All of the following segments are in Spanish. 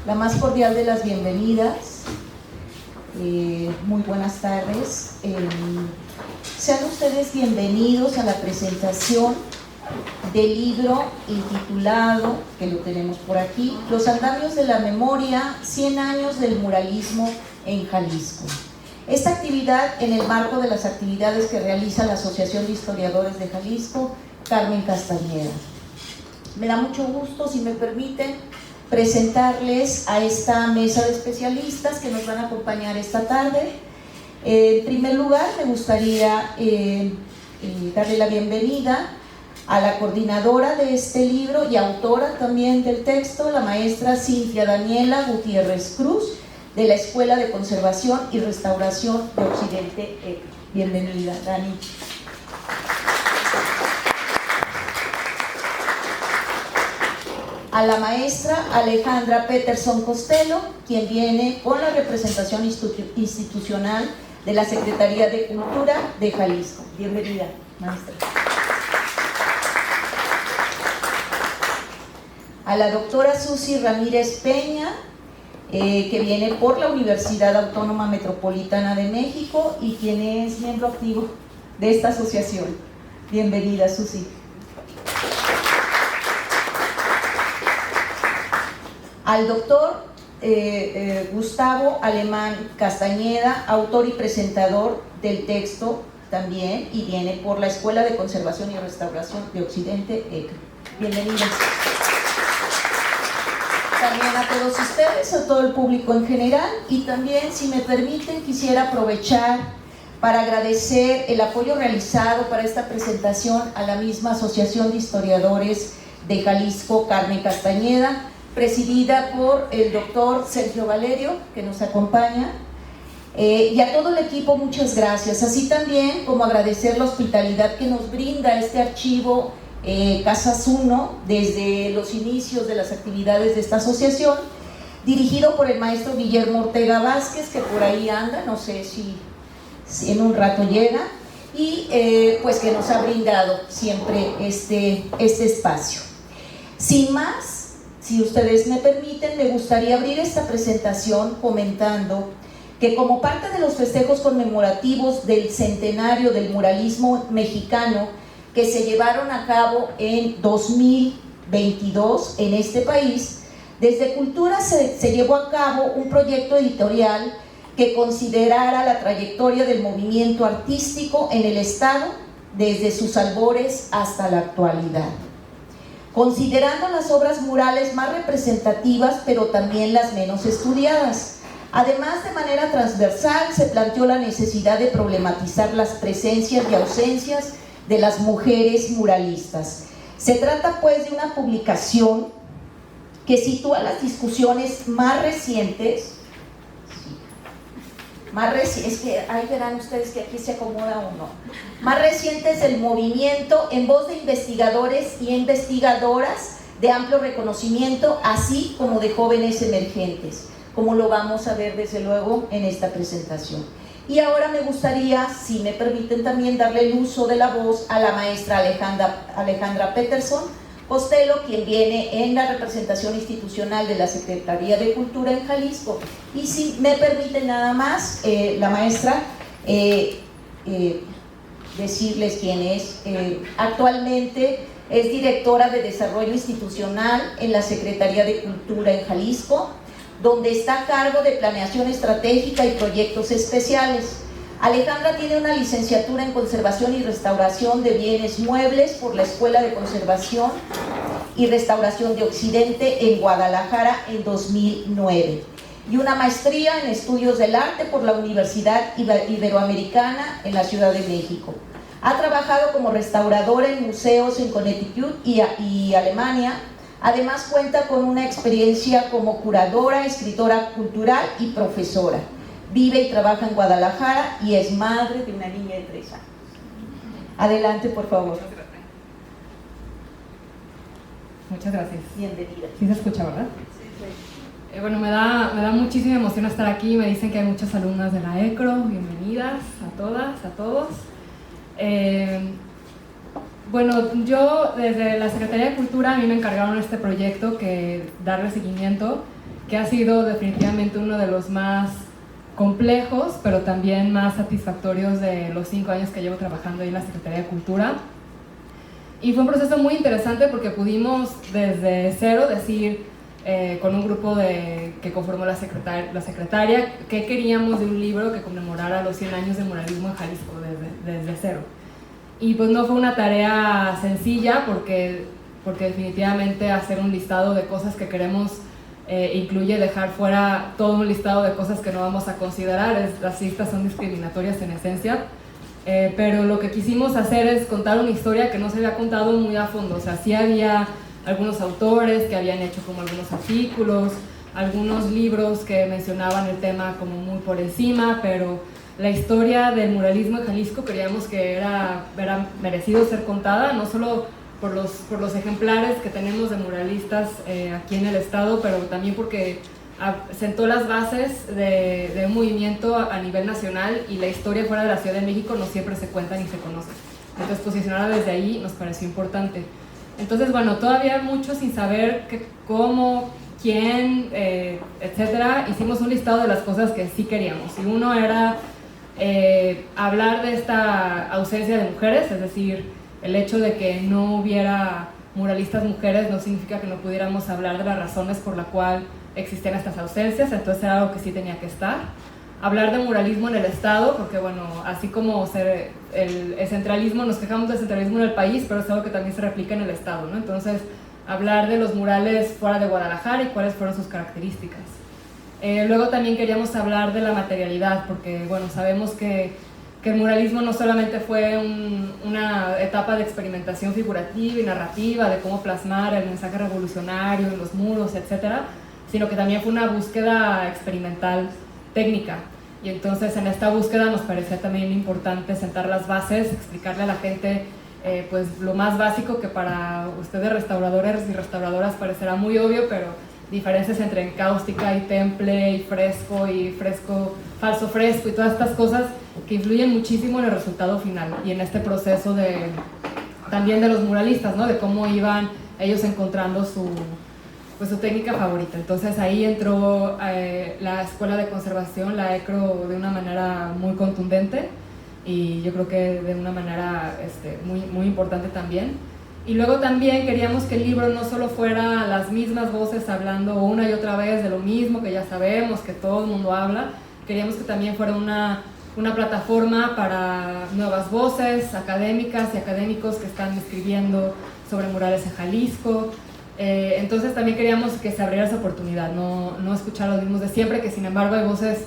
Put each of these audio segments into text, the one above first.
La más cordial de las bienvenidas. Muy buenas tardes. Sean ustedes bienvenidos a la presentación del libro intitulado, que lo tenemos por aquí, Los andamios de la memoria, 100 años del muralismo en Jalisco. Esta actividad en el marco de las actividades que realiza la Asociación de Historiadores de Jalisco, Carmen Castañeda. Me da mucho gusto, si me permiten, presentarles a esta mesa de especialistas que nos van a acompañar esta tarde. En primer lugar, me gustaría darle la bienvenida a la coordinadora de este libro y autora también del texto, la maestra Cintia Daniela Gutiérrez Cruz, de la Escuela de Conservación y Restauración de Occidente. Bienvenida, Dani. A la maestra Alejandra Peterson Costello, quien viene con la representación institucional de la Secretaría de Cultura de Jalisco. Bienvenida, maestra. A la doctora Susi Ramírez Peña, que viene por la Universidad Autónoma Metropolitana de México y quien es miembro activo de esta asociación. Bienvenida, Susi. Al doctor Gustavo Alemán Castañeda, autor y presentador del texto también, y viene por la Escuela de Conservación y Restauración de Occidente, ECRE. Bienvenidos. También a todos ustedes, a todo el público en general, y también, si me permiten, quisiera aprovechar para agradecer el apoyo realizado para esta presentación a la misma Asociación de Historiadores de Jalisco, Carmen Castañeda, presidida por el doctor Sergio Valerio, que nos acompaña, y a todo el equipo muchas gracias, así también como agradecer la hospitalidad que nos brinda este archivo Casas 1 desde los inicios de las actividades de esta asociación, dirigido por el maestro Guillermo Ortega Vázquez, que por ahí anda, no sé si en un rato llega, y pues que nos ha brindado siempre este espacio. Sin más, si ustedes me permiten, me gustaría abrir esta presentación comentando que como parte de los festejos conmemorativos del centenario del muralismo mexicano que se llevaron a cabo en 2022 en este país, desde Cultura se llevó a cabo un proyecto editorial que considerara la trayectoria del movimiento artístico en el estado desde sus albores hasta la actualidad, considerando las obras murales más representativas, pero también las menos estudiadas. Además, de manera transversal, se planteó la necesidad de problematizar las presencias y ausencias de las mujeres muralistas. Se trata, pues, de una publicación que sitúa las discusiones más recientes, es que ahí verán ustedes que aquí se acomoda uno, más recientes del movimiento en voz de investigadores y investigadoras de amplio reconocimiento, así como de jóvenes emergentes, como lo vamos a ver desde luego en esta presentación. Y ahora me gustaría, si me permiten, también darle el uso de la voz a la maestra Alejandra Peterson Costello, quien viene en la representación institucional de la Secretaría de Cultura en Jalisco. Y si me permite nada más, la maestra, decirles quién es. Actualmente es directora de Desarrollo Institucional en la Secretaría de Cultura en Jalisco, donde está a cargo de planeación estratégica y proyectos especiales. Alejandra tiene una licenciatura en Conservación y Restauración de Bienes Muebles por la Escuela de Conservación y Restauración de Occidente en Guadalajara en 2009 y una maestría en Estudios del Arte por la Universidad Iberoamericana en la Ciudad de México. Ha trabajado como restauradora en museos en Connecticut y Alemania. Además, cuenta con una experiencia como curadora, escritora cultural y profesora. Vive y trabaja en Guadalajara y es madre de una niña de 3 años. Adelante, por favor. Muchas gracias. Bienvenida. ¿Sí se escucha, verdad? Sí. Bueno, me da muchísima emoción estar aquí. Me dicen que hay muchas alumnas de la ECRO. Bienvenidas a todas, a todos. Bueno, yo desde la Secretaría de Cultura a mí me encargaron este proyecto, que darle seguimiento, que ha sido definitivamente uno de los más complejos, pero también más satisfactorios de los 5 años que llevo trabajando ahí en la Secretaría de Cultura. Y fue un proceso muy interesante porque pudimos desde cero decir, con un grupo que conformó la secretaria, qué queríamos de un libro que conmemorara los 100 años de muralismo en Jalisco desde cero. Y pues no fue una tarea sencilla porque definitivamente hacer un listado de cosas que queremos incluye dejar fuera todo un listado de cosas que no vamos a considerar. Las listas son discriminatorias en esencia, pero lo que quisimos hacer es contar una historia que no se había contado muy a fondo. O sea, sí había algunos autores que habían hecho como algunos artículos, algunos libros que mencionaban el tema como muy por encima, pero la historia del muralismo en Jalisco creíamos que era merecido ser contada, no solo por los ejemplares que tenemos de muralistas aquí en el estado, pero también porque sentó las bases de un movimiento a nivel nacional, y la historia fuera de la Ciudad de México no siempre se cuenta ni se conoce. Entonces posicionarla desde ahí nos pareció importante. Entonces, bueno, todavía mucho sin saber cómo, quién, etcétera, hicimos un listado de las cosas que sí queríamos. Y uno era hablar de esta ausencia de mujeres, es decir, el hecho de que no hubiera muralistas mujeres no significa que no pudiéramos hablar de las razones por la cual existían estas ausencias, entonces era algo que sí tenía que estar. Hablar de muralismo en el Estado, porque bueno, así como el centralismo, nos quejamos del centralismo en el país, pero es algo que también se replica en el Estado, ¿no? Entonces, hablar de los murales fuera de Guadalajara y cuáles fueron sus características. Luego también queríamos hablar de la materialidad, porque bueno, sabemos que el muralismo no solamente fue una etapa de experimentación figurativa y narrativa, de cómo plasmar el mensaje revolucionario en los muros, etcétera, sino que también fue una búsqueda experimental técnica. Y entonces en esta búsqueda nos parecía también importante sentar las bases, explicarle a la gente pues lo más básico, que para ustedes restauradores y restauradoras parecerá muy obvio, pero diferencias entre cáustica y temple y fresco, falso fresco y todas estas cosas que influyen muchísimo en el resultado final y en este proceso también de los muralistas, ¿no? De cómo iban ellos encontrando su técnica favorita. Entonces ahí entró la Escuela de Conservación, la ECRO, de una manera muy contundente, y yo creo que de una manera muy, muy importante también. Y luego también queríamos que el libro no solo fuera las mismas voces hablando una y otra vez de lo mismo que ya sabemos, que todo el mundo habla. Queríamos que también fuera una plataforma para nuevas voces académicas y académicos que están escribiendo sobre murales en Jalisco. Entonces también queríamos que se abriera esa oportunidad, no escuchar los mismos de siempre, que sin embargo hay voces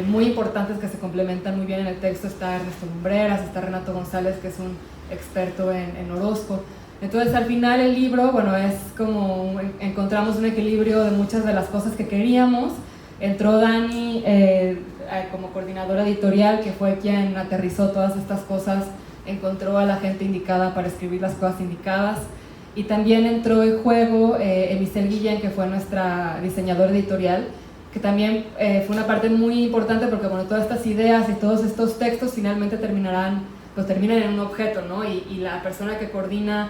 muy importantes que se complementan muy bien en el texto. Está Ernesto Lumbreras, está Renato González, que es un experto en Orozco. Entonces al final el libro, bueno, es como encontramos un equilibrio de muchas de las cosas que queríamos. Entró Dani como coordinadora editorial, que fue quien aterrizó todas estas cosas, encontró a la gente indicada para escribir las cosas indicadas. Y también entró en juego Elisel Guillén, que fue nuestra diseñadora editorial, que también fue una parte muy importante, porque bueno, todas estas ideas y todos estos textos finalmente terminan en un objeto, ¿no? Y la persona que coordina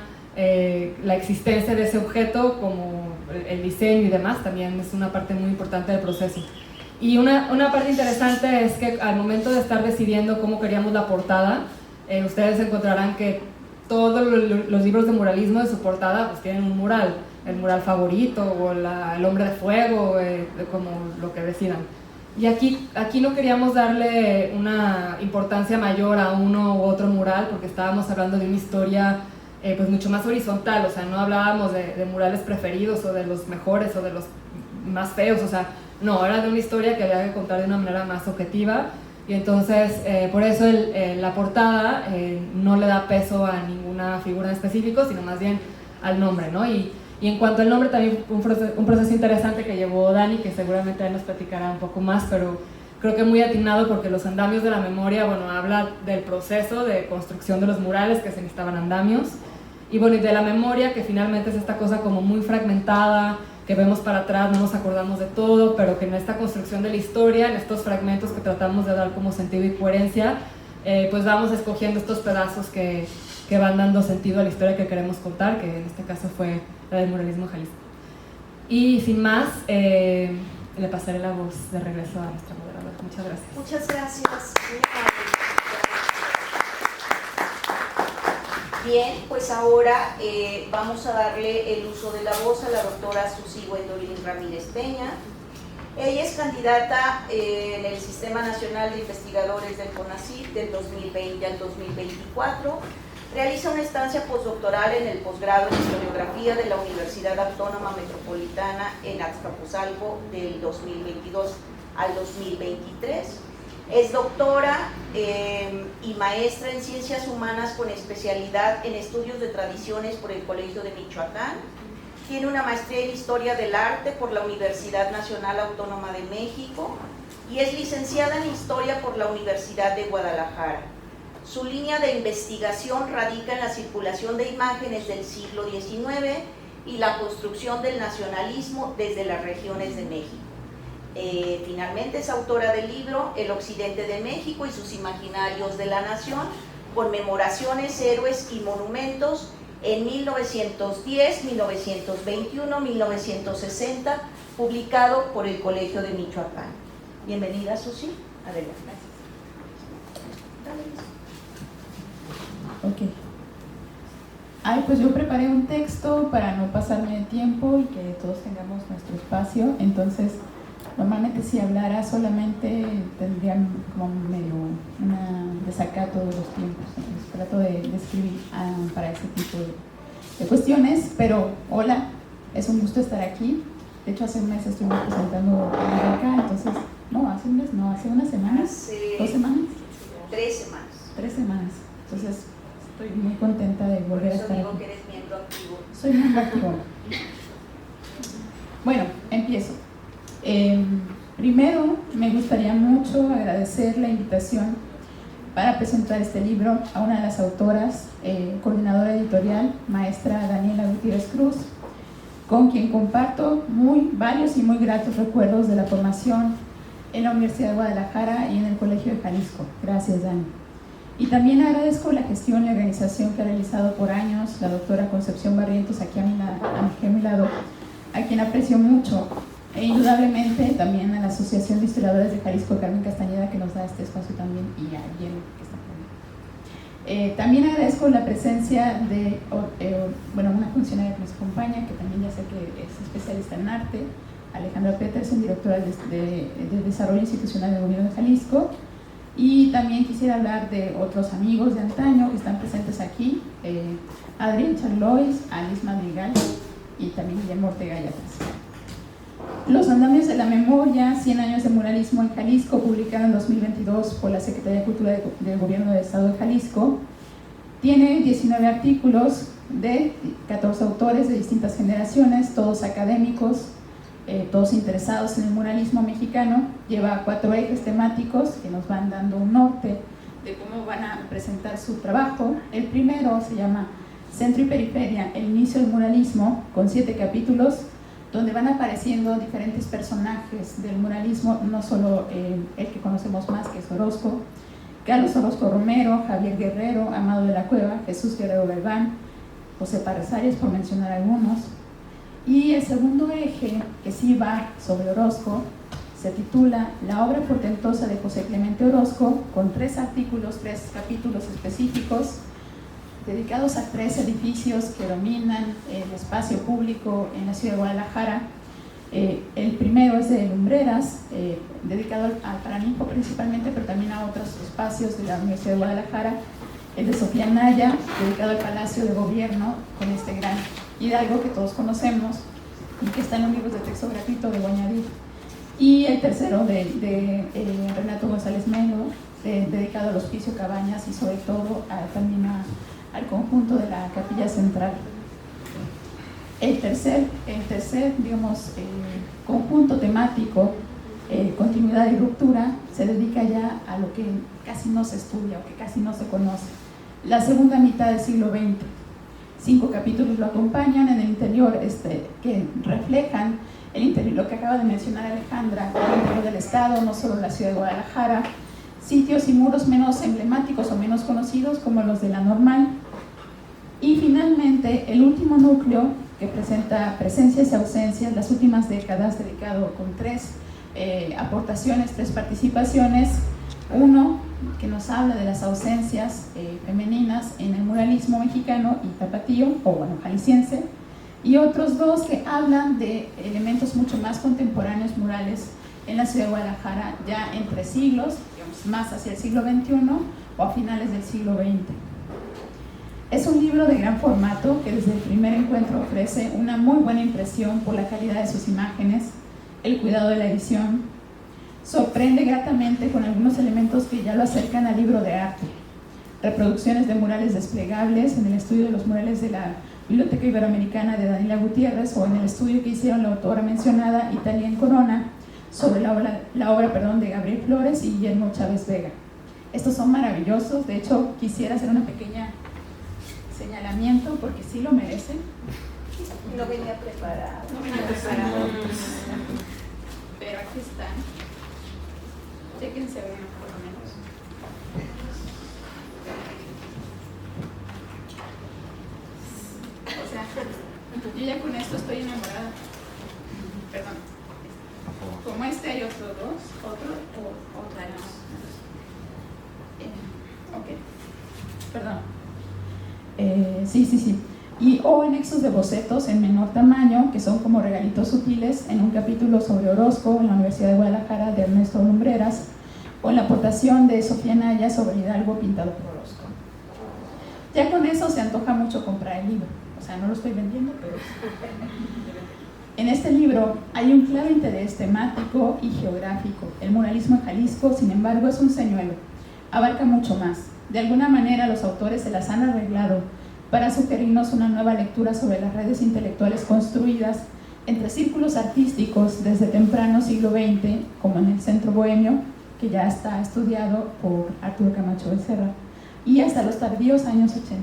la existencia de ese objeto, como el diseño y demás, también es una parte muy importante del proceso. Y una parte interesante es que al momento de estar decidiendo cómo queríamos la portada, ustedes encontrarán que todos los libros de muralismo, de su portada, pues tienen un mural, el mural favorito o el hombre de fuego, como lo que decidan. Y aquí no queríamos darle una importancia mayor a uno u otro mural, porque estábamos hablando de una historia pues mucho más horizontal. O sea, no hablábamos de murales preferidos o de los mejores o de los más feos, o sea, no, era de una historia que había que contar de una manera más objetiva. Y entonces, por eso la portada no le da peso a ninguna figura en específico, sino más bien al nombre, ¿no? Y en cuanto al nombre, también un proceso interesante que llevó Dani, que seguramente él nos platicará un poco más, pero creo que muy atinado, porque los andamios de la memoria, bueno, habla del proceso de construcción de los murales, que se necesitaban andamios, y bueno, y de la memoria, que finalmente es esta cosa como muy fragmentada, que vemos para atrás, no nos acordamos de todo, pero que en esta construcción de la historia, en estos fragmentos que tratamos de dar como sentido y coherencia, pues vamos escogiendo estos pedazos que van dando sentido a la historia que queremos contar, que en este caso fue la del muralismo en Jalisco. Y sin más, le pasaré la voz de regreso a nuestra moderadora. Muchas gracias. Muchas gracias. Bien, pues ahora vamos a darle el uso de la voz a la doctora Susi Gwendolyn Ramírez Peña. Ella es candidata en el Sistema Nacional de Investigadores del CONACYT del 2020 al 2024. Realiza una estancia postdoctoral en el posgrado en Historiografía de la Universidad Autónoma Metropolitana en Azcapotzalco del 2022 al 2023. Es doctora y maestra en Ciencias Humanas con especialidad en Estudios de Tradiciones por el Colegio de Michoacán. Tiene una maestría en Historia del Arte por la Universidad Nacional Autónoma de México y es licenciada en Historia por la Universidad de Guadalajara. Su línea de investigación radica en la circulación de imágenes del siglo XIX y la construcción del nacionalismo desde las regiones de México. Finalmente es autora del libro El Occidente de México y sus imaginarios de la nación, conmemoraciones, héroes y monumentos en 1910, 1921, 1960, publicado por el Colegio de Michoacán. Bienvenida, Susi. Adelante. Ok. Pues yo preparé un texto para no pasarme de tiempo y que todos tengamos nuestro espacio. Entonces, normalmente si hablara solamente tendría como medio una desacato de los tiempos. Entonces trato de escribir para ese tipo de cuestiones. Pero hola, es un gusto estar aquí. De hecho, hace un mes estuvimos presentando acá. Entonces, hace una semana. Hace 2 semanas. 3 semanas. 3 semanas. Entonces, estoy muy contenta de volver a estar aquí. Por eso digo que eres miembro activo. Soy miembro activo. Bueno, empiezo. Primero, me gustaría mucho agradecer la invitación para presentar este libro a una de las autoras, coordinadora editorial, maestra Daniela Gutiérrez Cruz, con quien comparto varios y muy gratos recuerdos de la formación en la Universidad de Guadalajara y en el Colegio de Jalisco. Gracias, Dani. Y también agradezco la gestión y organización que ha realizado por años la doctora Concepción Barrientos, aquí a mi lado, a quien aprecio mucho, e indudablemente también a la Asociación de Historiadores de Jalisco, Carmen Castañeda, que nos da este espacio también, y a Guillermo, que está por ahí. También agradezco la presencia de una funcionaria que nos acompaña, que también ya sé que es especialista en arte, Alejandra Petersen, directora de Desarrollo Institucional del Gobierno de Jalisco. Y también quisiera hablar de otros amigos de antaño que están presentes aquí, Adrián Charlois, Alice Madrigal y también Guillermo Ortega y atrás. Los andamios de la memoria, 100 años de muralismo en Jalisco, publicado en 2022 por la Secretaría de Cultura del Gobierno del Estado de Jalisco, tiene 19 artículos de 14 autores de distintas generaciones, todos académicos, todos interesados en el muralismo mexicano. Lleva 4 ejes temáticos que nos van dando un norte de cómo van a presentar su trabajo. El primero se llama Centro y Periferia, el inicio del muralismo, con 7 capítulos, donde van apareciendo diferentes personajes del muralismo, no solo el que conocemos más, que es Orozco, Carlos Orozco Romero, Javier Guerrero, Amado de la Cueva, Jesús Guerrero Galván, José Parras Arias, por mencionar algunos. Y el segundo eje, que sí va sobre Orozco, se titula La obra portentosa de José Clemente Orozco, con 3 artículos, 3 capítulos específicos, dedicados a 3 edificios que dominan el espacio público en la ciudad de Guadalajara. El primero es de Lumbreras, dedicado al Paraninfo principalmente, pero también a otros espacios de la Universidad de Guadalajara. El de Sofía Naya, dedicado al Palacio de Gobierno, con este gran hidalgo que todos conocemos y que está en los libros de texto gratuito de Guañadir. Y el tercero de Renato González Melo, dedicado al Hospicio Cabañas y sobre todo también al conjunto de la Capilla Central. El tercer conjunto temático, continuidad y ruptura, se dedica ya a lo que casi no se estudia o que casi no se conoce, la segunda mitad del siglo XX. 5 capítulos lo acompañan en el interior, que reflejan el interior, lo que acaba de mencionar Alejandra, el interior del Estado, no solo la ciudad de Guadalajara, sitios y muros menos emblemáticos o menos conocidos como los de la Normal. Y finalmente, el último núcleo que presenta presencias y ausencias, las últimas décadas, dedicado con 3 aportaciones, 3 participaciones. Uno que nos habla de las ausencias femeninas en el muralismo mexicano y tapatío, o bueno, jalisciense, y otros 2 que hablan de elementos mucho más contemporáneos murales en la ciudad de Guadalajara, ya entre siglos, digamos, más hacia el siglo XXI o a finales del siglo XX. Es un libro de gran formato que desde el primer encuentro ofrece una muy buena impresión por la calidad de sus imágenes, el cuidado de la edición. Sorprende gratamente con algunos elementos que ya lo acercan al libro de arte. Reproducciones de murales desplegables en el estudio de los murales de la Biblioteca Iberoamericana de Daniela Gutiérrez, o en el estudio que hicieron la autora mencionada, Italien Corona, sobre la obra de Gabriel Flores y Guillermo Chávez Vega. Estos son maravillosos. De hecho, quisiera hacer una pequeña señalamiento porque sí lo merecen. No venía preparado. Pero aquí están. Chéquense bien, por lo menos. O sea, yo ya con esto estoy enamorada. Perdón. Como este hay otro 2, otro o otra no. Ok. Perdón. Sí. Y o anexos de bocetos en menor tamaño, que son como regalitos sutiles, en un capítulo sobre Orozco en la Universidad de Guadalajara de Ernesto Lumbreras, o en la aportación de Sofía Naya sobre Hidalgo pintado por Orozco. Ya con eso se antoja mucho comprar el libro. O sea, no lo estoy vendiendo, pero... En este libro hay un claro interés temático y geográfico. El muralismo en Jalisco, sin embargo, es un señuelo. Abarca mucho más. De alguna manera los autores se las han arreglado para sugerirnos una nueva lectura sobre las redes intelectuales construidas entre círculos artísticos desde temprano siglo XX, como en el Centro Bohemio, que ya está estudiado por Arturo Camacho Becerra, y hasta los tardíos años 80.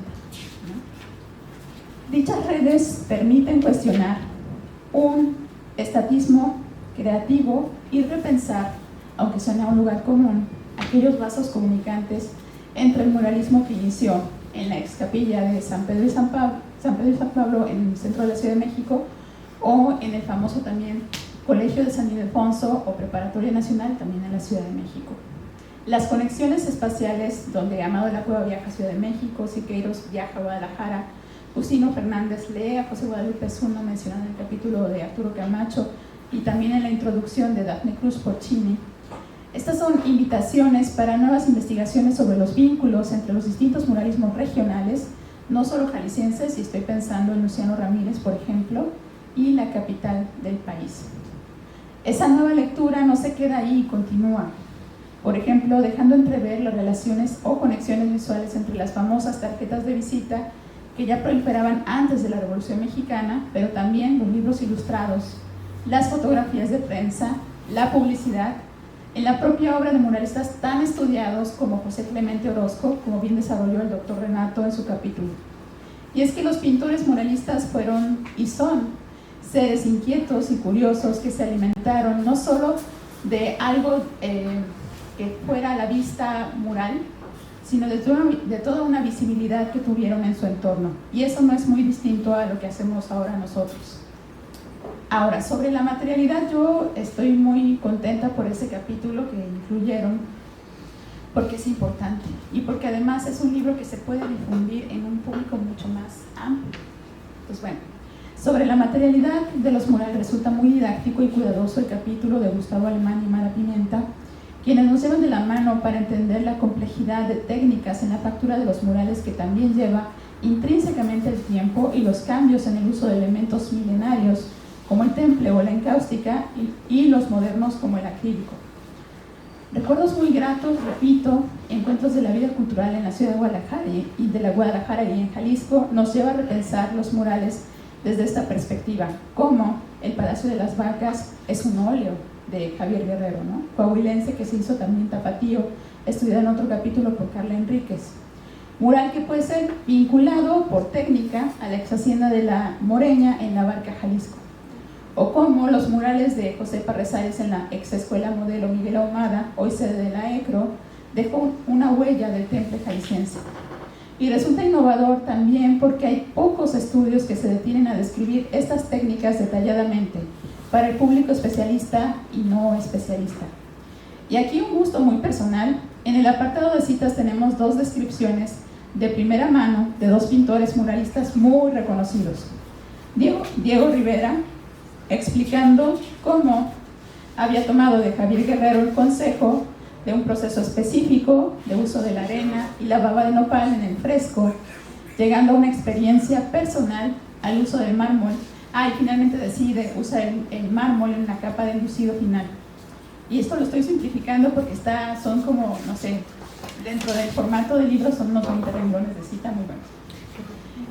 Dichas redes permiten cuestionar un estatismo creativo y repensar, aunque suene a un lugar común, aquellos vasos comunicantes entre el muralismo que inició en la ex capilla de San Pedro y San Pablo en el centro de la Ciudad de México, o en el famoso también Colegio de San Ildefonso o Preparatoria Nacional también en la Ciudad de México. Las conexiones espaciales, donde Amado de la Cueva viaja a Ciudad de México, Siqueiros viaja a Guadalajara, Justino Fernández lee a José Guadalupe Zuno, mencionado en el capítulo de Arturo Camacho, y también en la introducción de Dafne Cruz Porcini. Estas son invitaciones para nuevas investigaciones sobre los vínculos entre los distintos muralismos regionales, no solo jaliscienses, y estoy pensando en Luciano Ramírez, por ejemplo, y la capital del país. Esa nueva lectura no se queda ahí y continúa. Por ejemplo, dejando entrever las relaciones o conexiones visuales entre las famosas tarjetas de visita que ya proliferaban antes de la Revolución Mexicana, pero también los libros ilustrados, las fotografías de prensa, la publicidad, en la propia obra de muralistas tan estudiados como José Clemente Orozco, como bien desarrolló el doctor Renato en su capítulo. Y es que los pintores muralistas fueron y son seres inquietos y curiosos que se alimentaron no solo de algo que fuera a la vista mural, sino de toda una visibilidad que tuvieron en su entorno. Y eso no es muy distinto a lo que hacemos ahora nosotros. Ahora, sobre la materialidad, yo estoy muy contenta por ese capítulo que incluyeron, porque es importante y porque además es un libro que se puede difundir en un público mucho más amplio. Pues bueno, sobre la materialidad de los murales resulta muy didáctico y cuidadoso el capítulo de Gustavo Alemán y Mara Pimienta, quienes nos llevan de la mano para entender la complejidad de técnicas en la factura de los murales, que también lleva intrínsecamente el tiempo y los cambios en el uso de elementos milenarios como el temple o la encáustica y los modernos como el acrílico. Recuerdos muy gratos, repito, encuentros de la vida cultural en la ciudad de Guadalajara y de la Guadalajara y en Jalisco nos lleva a repensar los murales desde esta perspectiva, como el Palacio de las Vacas es un óleo de Javier Guerrero, ¿no? Coahuilense, que se hizo también tapatío, estudiado en otro capítulo por Carla Enríquez. Mural que puede ser vinculado por técnica a la ex hacienda de la Moreña en la Barca, Jalisco. O como los murales de José Parrezares en la ex escuela modelo Miguel Ahumada, hoy sede de la ECRO, dejó una huella del temple jalisciense. Y resulta innovador también porque hay pocos estudios que se detienen a describir estas técnicas detalladamente para el público especialista y no especialista. Y aquí un gusto muy personal. En el apartado de citas tenemos 2 descripciones de primera mano de 2 pintores muralistas muy reconocidos. Diego Rivera, explicando cómo había tomado de Javier Guerrero el consejo de un proceso específico de uso de la arena y la baba de nopal en el fresco, llegando a una experiencia personal al uso del mármol. Y finalmente decide usar el mármol en una capa de enlucido final. Y esto lo estoy simplificando porque son como, no sé, dentro del formato del libro son unos 20 renglones de cita muy buenos.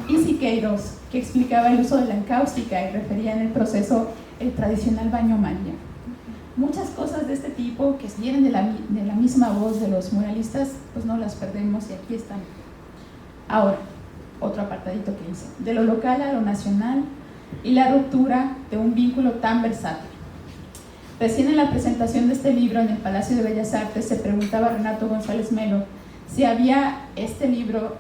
Y Siqueiros, que explicaba el uso de la encáustica y refería en el proceso el tradicional baño María. Muchas cosas de este tipo que vienen de la misma voz de los muralistas, pues no las perdemos y aquí están. Ahora, otro apartadito que hice, de lo local a lo nacional y la ruptura de un vínculo tan versátil. Recién en la presentación de este libro en el Palacio de Bellas Artes se preguntaba Renato González Melo si había este libro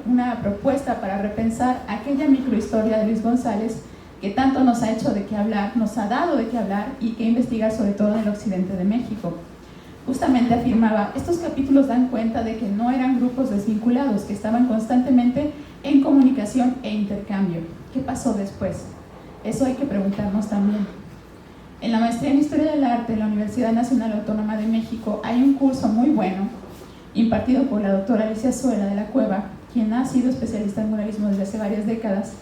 una propuesta para repensar aquella microhistoria de Luis González que tanto nos ha hecho de qué hablar, nos ha dado de qué hablar y que investigar sobre todo en el occidente de México. Justamente afirmaba, estos capítulos dan cuenta de que no eran grupos desvinculados, que estaban constantemente en comunicación e intercambio. ¿Qué pasó después? Eso hay que preguntarnos también. En la maestría en Historia del Arte en la Universidad Nacional Autónoma de México hay un curso muy bueno impartido por la doctora Alicia Zuela de la Cueva, quien ha sido especialista en muralismo desde hace varias décadas.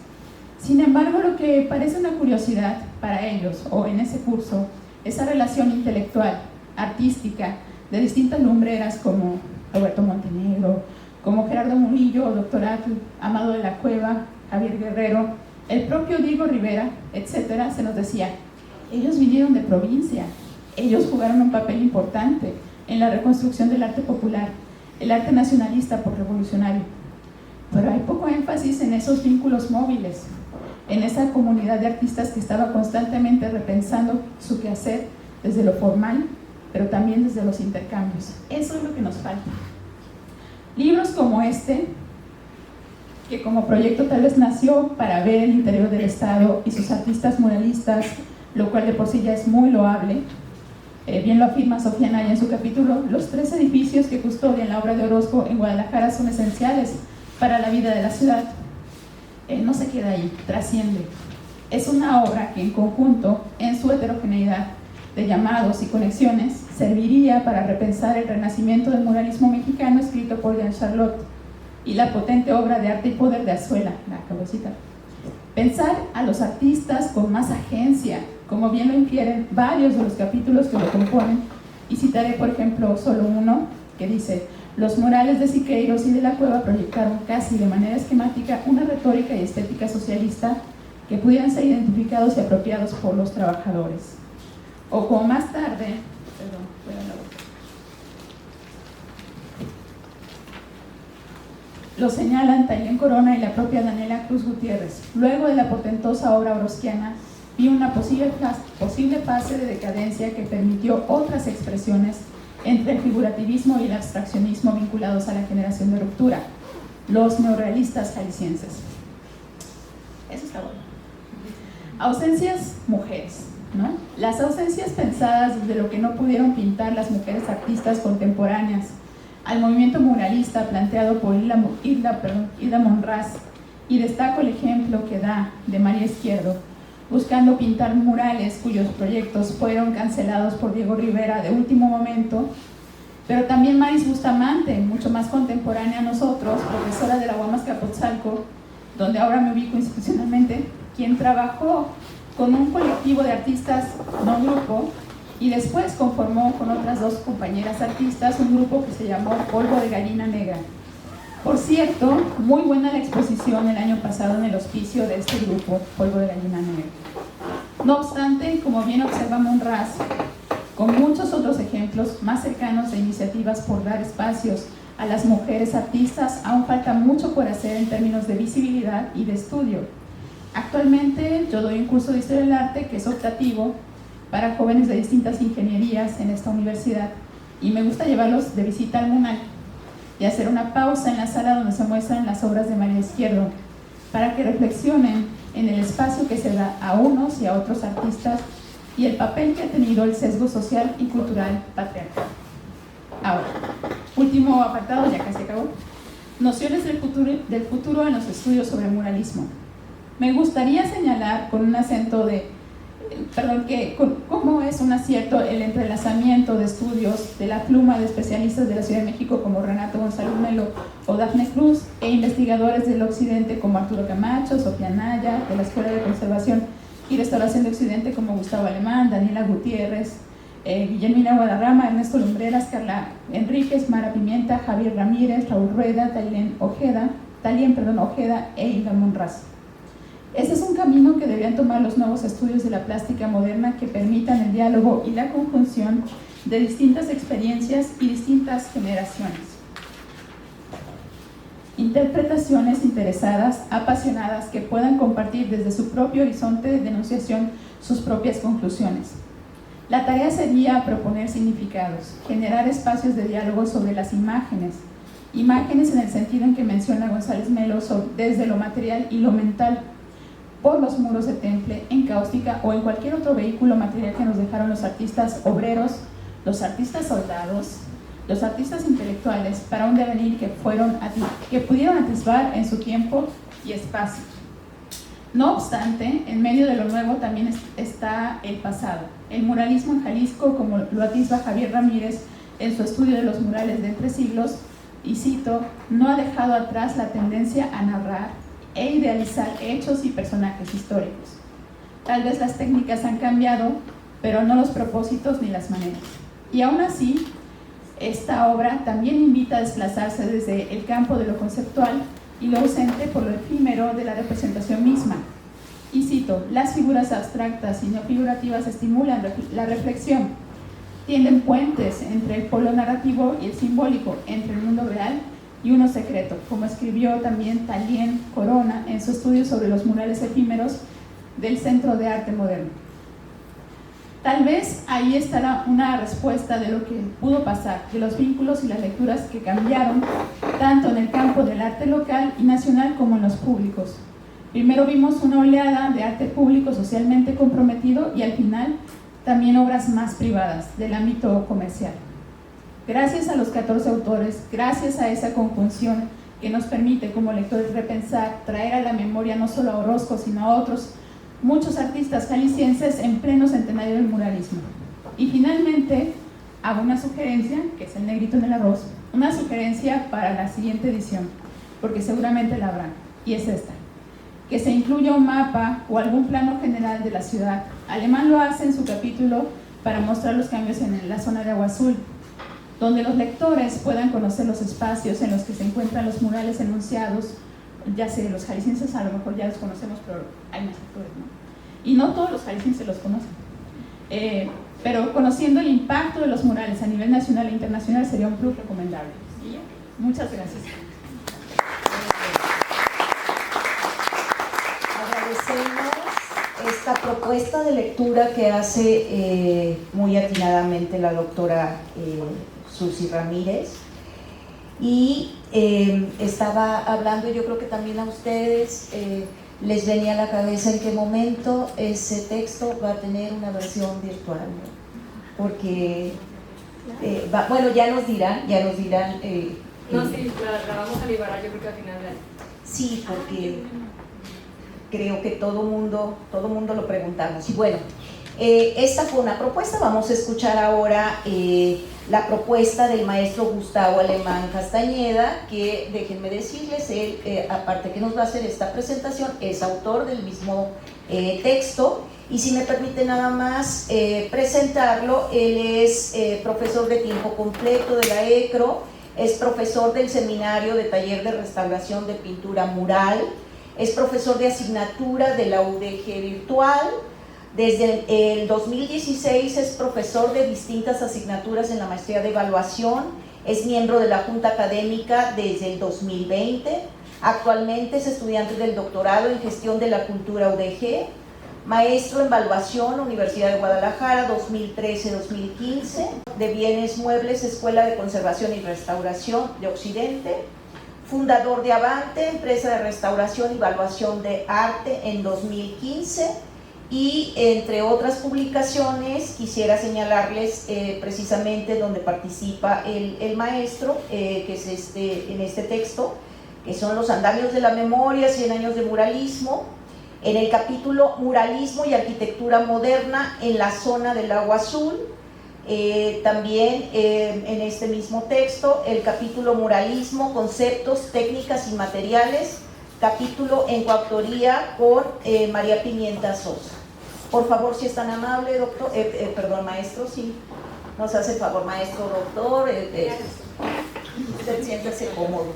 Sin embargo, lo que parece una curiosidad para ellos, o en ese curso, esa relación intelectual, artística, de distintas lumbreras como Roberto Montenegro, como Gerardo Murillo, Dr. Amado de la Cueva, Javier Guerrero, el propio Diego Rivera, etcétera, se nos decía, ellos vinieron de provincia, ellos jugaron un papel importante en la reconstrucción del arte popular, el arte nacionalista por revolucionario. Pero hay poco énfasis en esos vínculos móviles, en esa comunidad de artistas que estaba constantemente repensando su quehacer desde lo formal, pero también desde los intercambios. Eso es lo que nos falta. Libros como este, que como proyecto tal vez nació para ver el interior del Estado y sus artistas muralistas, lo cual de por sí ya es muy loable. Bien lo afirma Sofía Naya en su capítulo, los 3 edificios que custodian la obra de Orozco en Guadalajara son esenciales para la vida de la ciudad. No se queda ahí, trasciende. Es una obra que en conjunto, en su heterogeneidad de llamados y conexiones, serviría para repensar el renacimiento del muralismo mexicano escrito por Jean Charlotte y la potente obra de arte y poder de Azuela, la acabo de citar. Pensar a los artistas con más agencia, como bien lo infieren varios de los capítulos que lo componen, y citaré por ejemplo solo uno que dice: los murales de Siqueiros y de la Cueva proyectaron casi de manera esquemática una retórica y estética socialista que pudieran ser identificados y apropiados por los trabajadores. O como más tarde, lo señalan Tailén Corona y la propia Daniela Cruz Gutiérrez. Luego de la portentosa obra orozquiana, vi una posible fase de decadencia que permitió otras expresiones entre el figurativismo y el abstraccionismo vinculados a la generación de ruptura, los neorrealistas jaliscienses. Eso está bueno. Ausencias, mujeres, ¿no? Las ausencias pensadas desde lo que no pudieron pintar las mujeres artistas contemporáneas, al movimiento muralista planteado por Hilda Monraz, y destaco el ejemplo que da de María Izquierdo, buscando pintar murales cuyos proyectos fueron cancelados por Diego Rivera de último momento, pero también Maris Bustamante, mucho más contemporánea a nosotros, profesora de la UAM Azcapotzalco, donde ahora me ubico institucionalmente, quien trabajó con un colectivo de artistas, no grupo, y después conformó con otras 2 compañeras artistas un grupo que se llamó Polvo de Gallina Negra. Por cierto, muy buena la exposición el año pasado en el hospicio de este grupo, Polvo de Gallina Negra. No obstante, como bien observa Monraz, con muchos otros ejemplos más cercanos de iniciativas por dar espacios a las mujeres artistas, aún falta mucho por hacer en términos de visibilidad y de estudio. Actualmente yo doy un curso de Historia del Arte que es optativo para jóvenes de distintas ingenierías en esta universidad y me gusta llevarlos de visita al MUNAL. y hacer una pausa en la sala donde se muestran las obras de María Izquierdo, para que reflexionen en el espacio que se da a unos y a otros artistas y el papel que ha tenido el sesgo social y cultural patriarcal. Ahora, último apartado, ya casi acabó. Nociones del futuro en los estudios sobre muralismo. Me gustaría señalar con un acento cómo es un acierto el entrelazamiento de estudios de la pluma de especialistas de la Ciudad de México como Renato González Melo o Dafne Cruz e investigadores del Occidente como Arturo Camacho, Sofía Naya, de la Escuela de Conservación y Restauración de Occidente como Gustavo Alemán, Daniela Gutiérrez, Guillermina Guadarrama, Ernesto Lumbreras, Carla Enríquez, Mara Pimienta, Javier Ramírez, Raúl Rueda, Talien Ojeda e Hilda Monraz. Ese es un camino que deberían tomar los nuevos estudios de la plástica moderna que permitan el diálogo y la conjunción de distintas experiencias y distintas generaciones. Interpretaciones interesadas, apasionadas, que puedan compartir desde su propio horizonte de enunciación sus propias conclusiones. La tarea sería proponer significados, generar espacios de diálogo sobre las imágenes en el sentido en que menciona González Melo, desde lo material y lo mental, por los muros de temple, en cáustica o en cualquier otro vehículo material que nos dejaron los artistas obreros, los artistas soldados, los artistas intelectuales, para un devenir que pudieron atisbar en su tiempo y espacio. No obstante, en medio de lo nuevo también está el pasado. El muralismo en Jalisco, como lo atisba Javier Ramírez en su estudio de los murales de entre siglos, y cito, no ha dejado atrás la tendencia a narrar e idealizar hechos y personajes históricos. Tal vez las técnicas han cambiado, pero no los propósitos ni las maneras. Y aún así, esta obra también invita a desplazarse desde el campo de lo conceptual y lo ausente por lo efímero de la representación misma. Y cito, las figuras abstractas y no figurativas estimulan la reflexión, tienden puentes entre el polo narrativo y el simbólico, entre el mundo real y uno secreto, como escribió también Talien Corona en su estudio sobre los murales efímeros del Centro de Arte Moderno. Tal vez ahí estará una respuesta de lo que pudo pasar, de los vínculos y las lecturas que cambiaron, tanto en el campo del arte local y nacional como en los públicos. Primero vimos una oleada de arte público socialmente comprometido y al final también obras más privadas del ámbito comercial. Gracias a los 14 autores, gracias a esa conjunción que nos permite como lectores repensar, traer a la memoria no solo a Orozco, sino a otros muchos artistas jaliscienses en pleno centenario del muralismo. Y finalmente, hago una sugerencia, que es el negrito en el arroz, una sugerencia para la siguiente edición, porque seguramente la habrá, y es esta: que se incluya un mapa o algún plano general de la ciudad. Alemán lo hace en su capítulo para mostrar los cambios en la zona de Agua Azul, donde los lectores puedan conocer los espacios en los que se encuentran los murales enunciados. Ya sé, los jaliscienses a lo mejor ya los conocemos, pero hay más lectores, ¿no? Y no todos los jaliscienses los conocen. Pero conociendo el impacto de los murales a nivel nacional e internacional sería un plus recomendable. ¿Sí? Muchas gracias. Agradecemos esta propuesta de lectura que hace muy atinadamente la doctora Susi Ramírez, y estaba hablando, yo creo que también a ustedes les venía a la cabeza en qué momento ese texto va a tener una versión virtual, ¿no? Porque bueno, ya nos dirán no, sí, la vamos a liberar, yo creo que al final de año. Sí, porque creo que todo mundo lo preguntamos. Y bueno, esta fue una propuesta. Vamos a escuchar ahora la propuesta del maestro Gustavo Alemán Castañeda, que déjenme decirles, él, aparte que nos va a hacer esta presentación, es autor del mismo texto. Y si me permite nada más presentarlo, él es profesor de tiempo completo de la ECRO, es profesor del Seminario de Taller de Restauración de Pintura Mural, es profesor de asignatura de la UDG Virtual. Desde el 2016 es profesor de distintas asignaturas en la maestría de evaluación, es miembro de la Junta Académica desde el 2020, actualmente es estudiante del doctorado en gestión de la cultura UDG, maestro en evaluación, Universidad de Guadalajara, 2013-2015, de bienes muebles, Escuela de Conservación y Restauración de Occidente, fundador de Avante, empresa de restauración y evaluación de arte en 2015, y entre otras publicaciones quisiera señalarles precisamente donde participa el maestro, que es en este texto, que son Los Andamios de la Memoria, 100 años de muralismo, en el capítulo Muralismo y Arquitectura Moderna en la zona del Agua Azul. También en este mismo texto el capítulo Muralismo, Conceptos, Técnicas y Materiales, capítulo en coautoría con María Pimienta Sosa. Por favor, si es tan amable, doctor, perdón, maestro, sí, nos hace el favor, maestro, doctor, usted siéntase cómodo.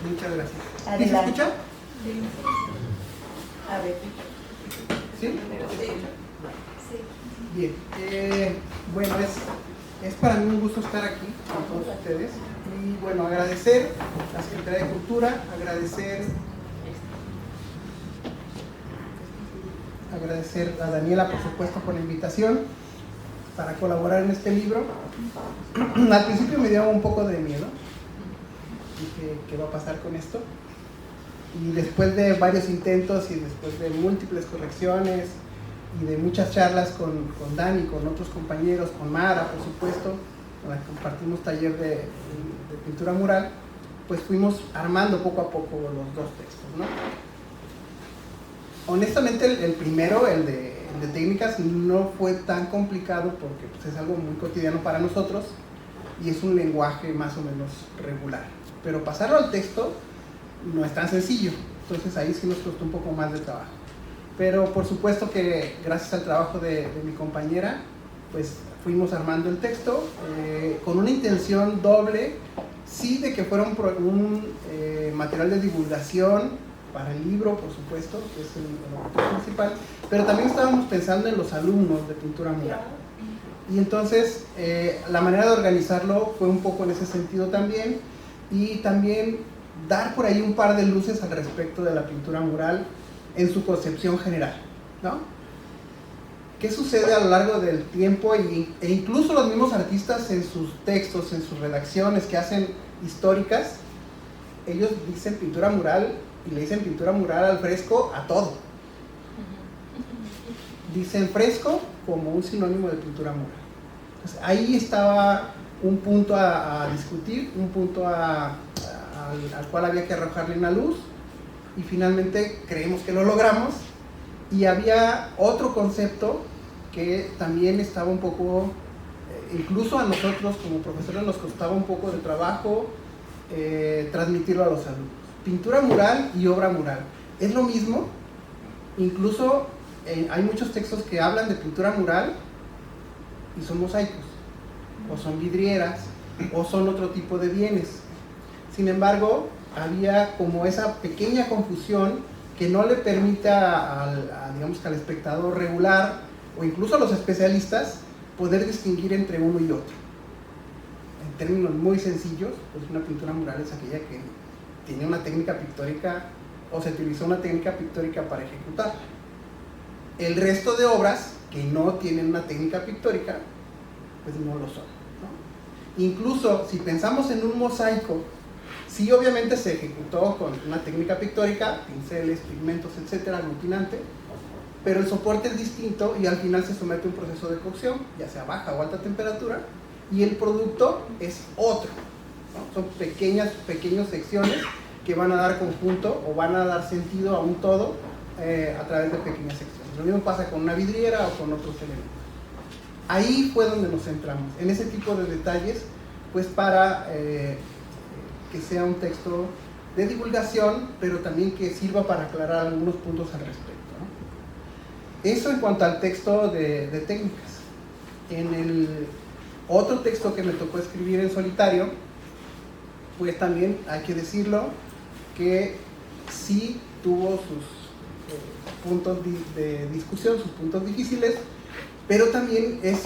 Muchas gracias. Adelante. ¿Sí se escucha? A ver. ¿Sí? Bien. Bueno, es para mí un gusto estar aquí con todos ustedes. Y bueno, agradecer a la Secretaría de Cultura, agradecer a Daniela, por supuesto, por la invitación para colaborar en este libro. Al principio me dio un poco de miedo. Dije, ¿qué va a pasar con esto? Y después de varios intentos y después de múltiples correcciones y de muchas charlas con Dani, con otros compañeros, con Mara, por supuesto, con la que compartimos taller de pintura mural, pues fuimos armando poco a poco los dos textos, ¿no? Honestamente, el primero, el de técnicas, no fue tan complicado porque pues, es algo muy cotidiano para nosotros y es un lenguaje más o menos regular. Pero pasarlo al texto no es tan sencillo, entonces ahí sí nos costó un poco más de trabajo. Pero por supuesto que gracias al trabajo de mi compañera, pues fuimos armando el texto con una intención doble, sí, de que fuera un material de divulgación para el libro, por supuesto, que es el objetivo principal, pero también estábamos pensando en los alumnos de pintura mural. Y entonces la manera de organizarlo fue un poco en ese sentido también, y también dar por ahí un par de luces al respecto de la pintura mural en su concepción general, ¿no? ¿Qué sucede a lo largo del tiempo? E incluso los mismos artistas en sus textos, en sus redacciones que hacen históricas, ellos dicen pintura mural y le dicen pintura mural al fresco a todo. Dicen fresco como un sinónimo de pintura mural. Entonces, ahí estaba un punto a discutir, un punto al cual había que arrojarle una luz, y finalmente creemos que lo logramos. Y había otro concepto que también estaba un poco, incluso a nosotros como profesores nos costaba un poco de trabajo transmitirlo a los alumnos. Pintura mural y obra mural, ¿es lo mismo? Incluso hay muchos textos que hablan de pintura mural y son mosaicos, o son vidrieras, o son otro tipo de bienes. Sin embargo, había como esa pequeña confusión que no le permite digamos que al espectador regular o incluso a los especialistas poder distinguir entre uno y otro. En términos muy sencillos, pues una pintura mural es aquella que tiene una técnica pictórica o se utilizó una técnica pictórica para ejecutar. El resto de obras que no tienen una técnica pictórica, pues no lo son, ¿no? Incluso si pensamos en un mosaico, sí, obviamente se ejecutó con una técnica pictórica, pinceles, pigmentos, etcétera, aglutinante, pero el soporte es distinto y al final se somete a un proceso de cocción, ya sea a baja o alta temperatura, y el producto es otro, ¿no? Son pequeñas secciones que van a dar conjunto o van a dar sentido a un todo a través de pequeñas secciones. Lo mismo pasa con una vidriera o con otros elementos. Ahí fue donde nos centramos, en ese tipo de detalles, pues para que sea un texto de divulgación, pero también que sirva para aclarar algunos puntos al respecto, ¿no? Eso en cuanto al texto de técnicas. En el otro texto que me tocó escribir en solitario, pues también hay que decirlo que sí tuvo sus puntos de discusión, sus puntos difíciles, pero también es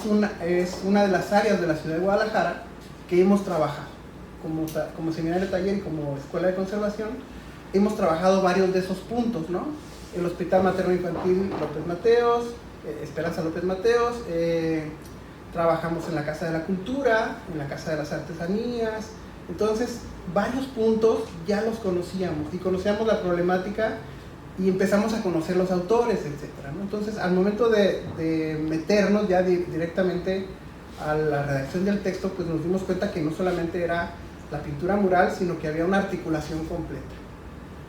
una de las áreas de la ciudad de Guadalajara que hemos trabajado. Como seminario taller y como escuela de conservación, hemos trabajado varios de esos puntos, ¿no? el Hospital Materno Infantil López Mateos, Esperanza López Mateos, trabajamos en la Casa de la Cultura, en la Casa de las Artesanías. Entonces, varios puntos ya los conocíamos y conocíamos la problemática y empezamos a conocer los autores, etc., ¿no? Entonces, al momento de meternos ya directamente a la redacción del texto, pues nos dimos cuenta que no solamente era la pintura mural, sino que había una articulación completa.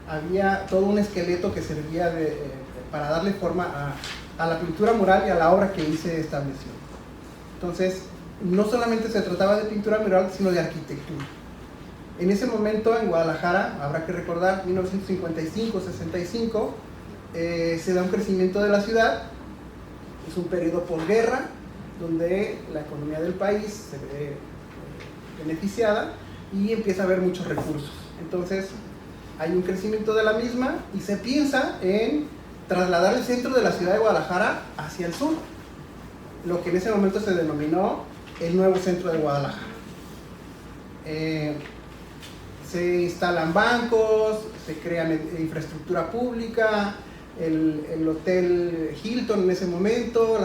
Había todo un esqueleto que servía para darle forma a la pintura mural y a la obra que ahí se estableció. Entonces, no solamente se trataba de pintura mural, sino de arquitectura. En ese momento, en Guadalajara, habrá que recordar, 1965-65, se da un crecimiento de la ciudad. Es un periodo posguerra, donde la economía del país se ve beneficiada y empieza a haber muchos recursos. Entonces, hay un crecimiento de la misma y se piensa en trasladar el centro de la ciudad de Guadalajara hacia el sur, lo que en ese momento se denominó el nuevo centro de Guadalajara. Se instalan bancos, se crea infraestructura pública, el hotel Hilton en ese momento,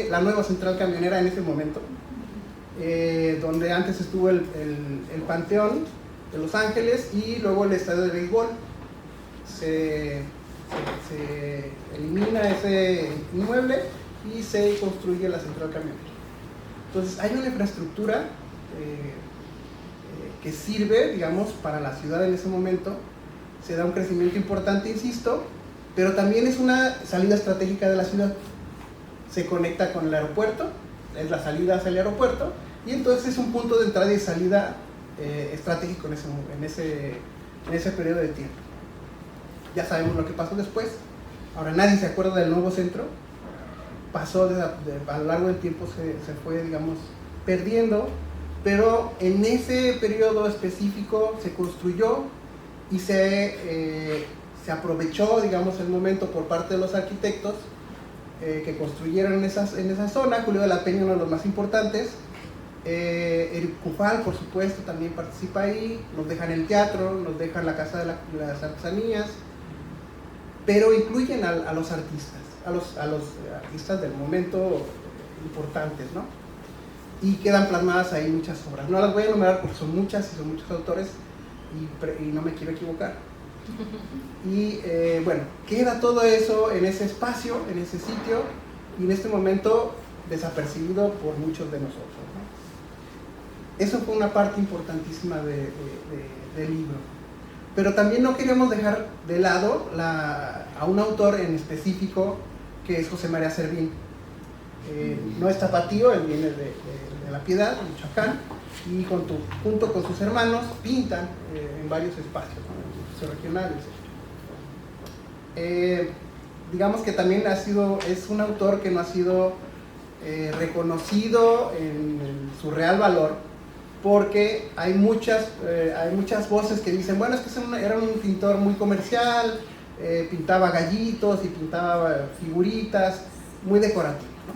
la nueva central camionera en ese momento, donde antes estuvo el Panteón de Los Ángeles y luego el estadio de béisbol. Se elimina ese inmueble y se construye la central camionera. Entonces hay una infraestructura que sirve, digamos, para la ciudad en ese momento. Se da un crecimiento importante, insisto, pero también es una salida estratégica de la ciudad. Se conecta con el aeropuerto, es la salida hacia el aeropuerto, y entonces es un punto de entrada y salida estratégico en ese periodo de tiempo. Ya sabemos lo que pasó después. Ahora nadie se acuerda del nuevo centro. Pasó a lo largo del tiempo, se fue, digamos, perdiendo, pero en ese periodo específico se construyó y se aprovechó, digamos, el momento por parte de los arquitectos que construyeron en esa zona. Julio de la Peña, uno de los más importantes. Eric Cufal, por supuesto, también participa ahí. Nos dejan el teatro, nos dejan la Casa de las Artesanías, pero incluyen a los artistas, a los artistas del momento importantes, ¿no? Y quedan plasmadas ahí muchas obras. No las voy a enumerar porque son muchas y son muchos autores y no me quiero equivocar. Y bueno, queda todo eso en ese espacio, en ese sitio, y en este momento desapercibido por muchos de nosotros, ¿no? Eso fue una parte importantísima del libro. Pero también no queremos dejar de lado a un autor en específico, que es José María Servín. No es tapatío, él viene de La Piedad, Michoacán, y junto con sus hermanos pintan en varios espacios, ¿no? En espacios regionales. Digamos que también es un autor que no ha sido reconocido en su real valor, porque hay muchas voces que dicen, bueno, es que era un pintor muy comercial, pintaba gallitos y pintaba figuritas, muy decorativo, ¿no?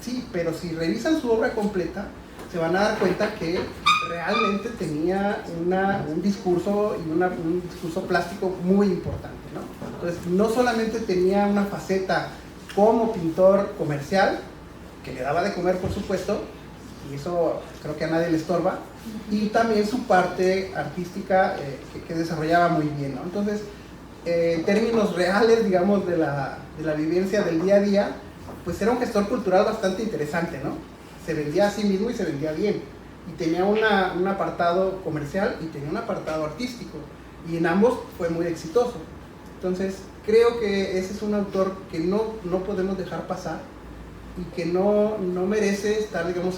Sí, pero si revisan su obra completa, se van a dar cuenta que realmente tenía un discurso y un discurso plástico muy importante, ¿no? Entonces, no solamente tenía una faceta como pintor comercial, que le daba de comer, por supuesto, y eso creo que a nadie le estorba, y también su parte artística que desarrollaba muy bien, ¿no? Entonces, en términos reales, digamos, de la vivencia del día a día, pues era un gestor cultural bastante interesante, ¿no? Se vendía a sí mismo y se vendía bien, y tenía un apartado comercial y tenía un apartado artístico, y en ambos fue muy exitoso. Entonces, creo que ese es un autor que no podemos dejar pasar, y que no merece estar, digamos,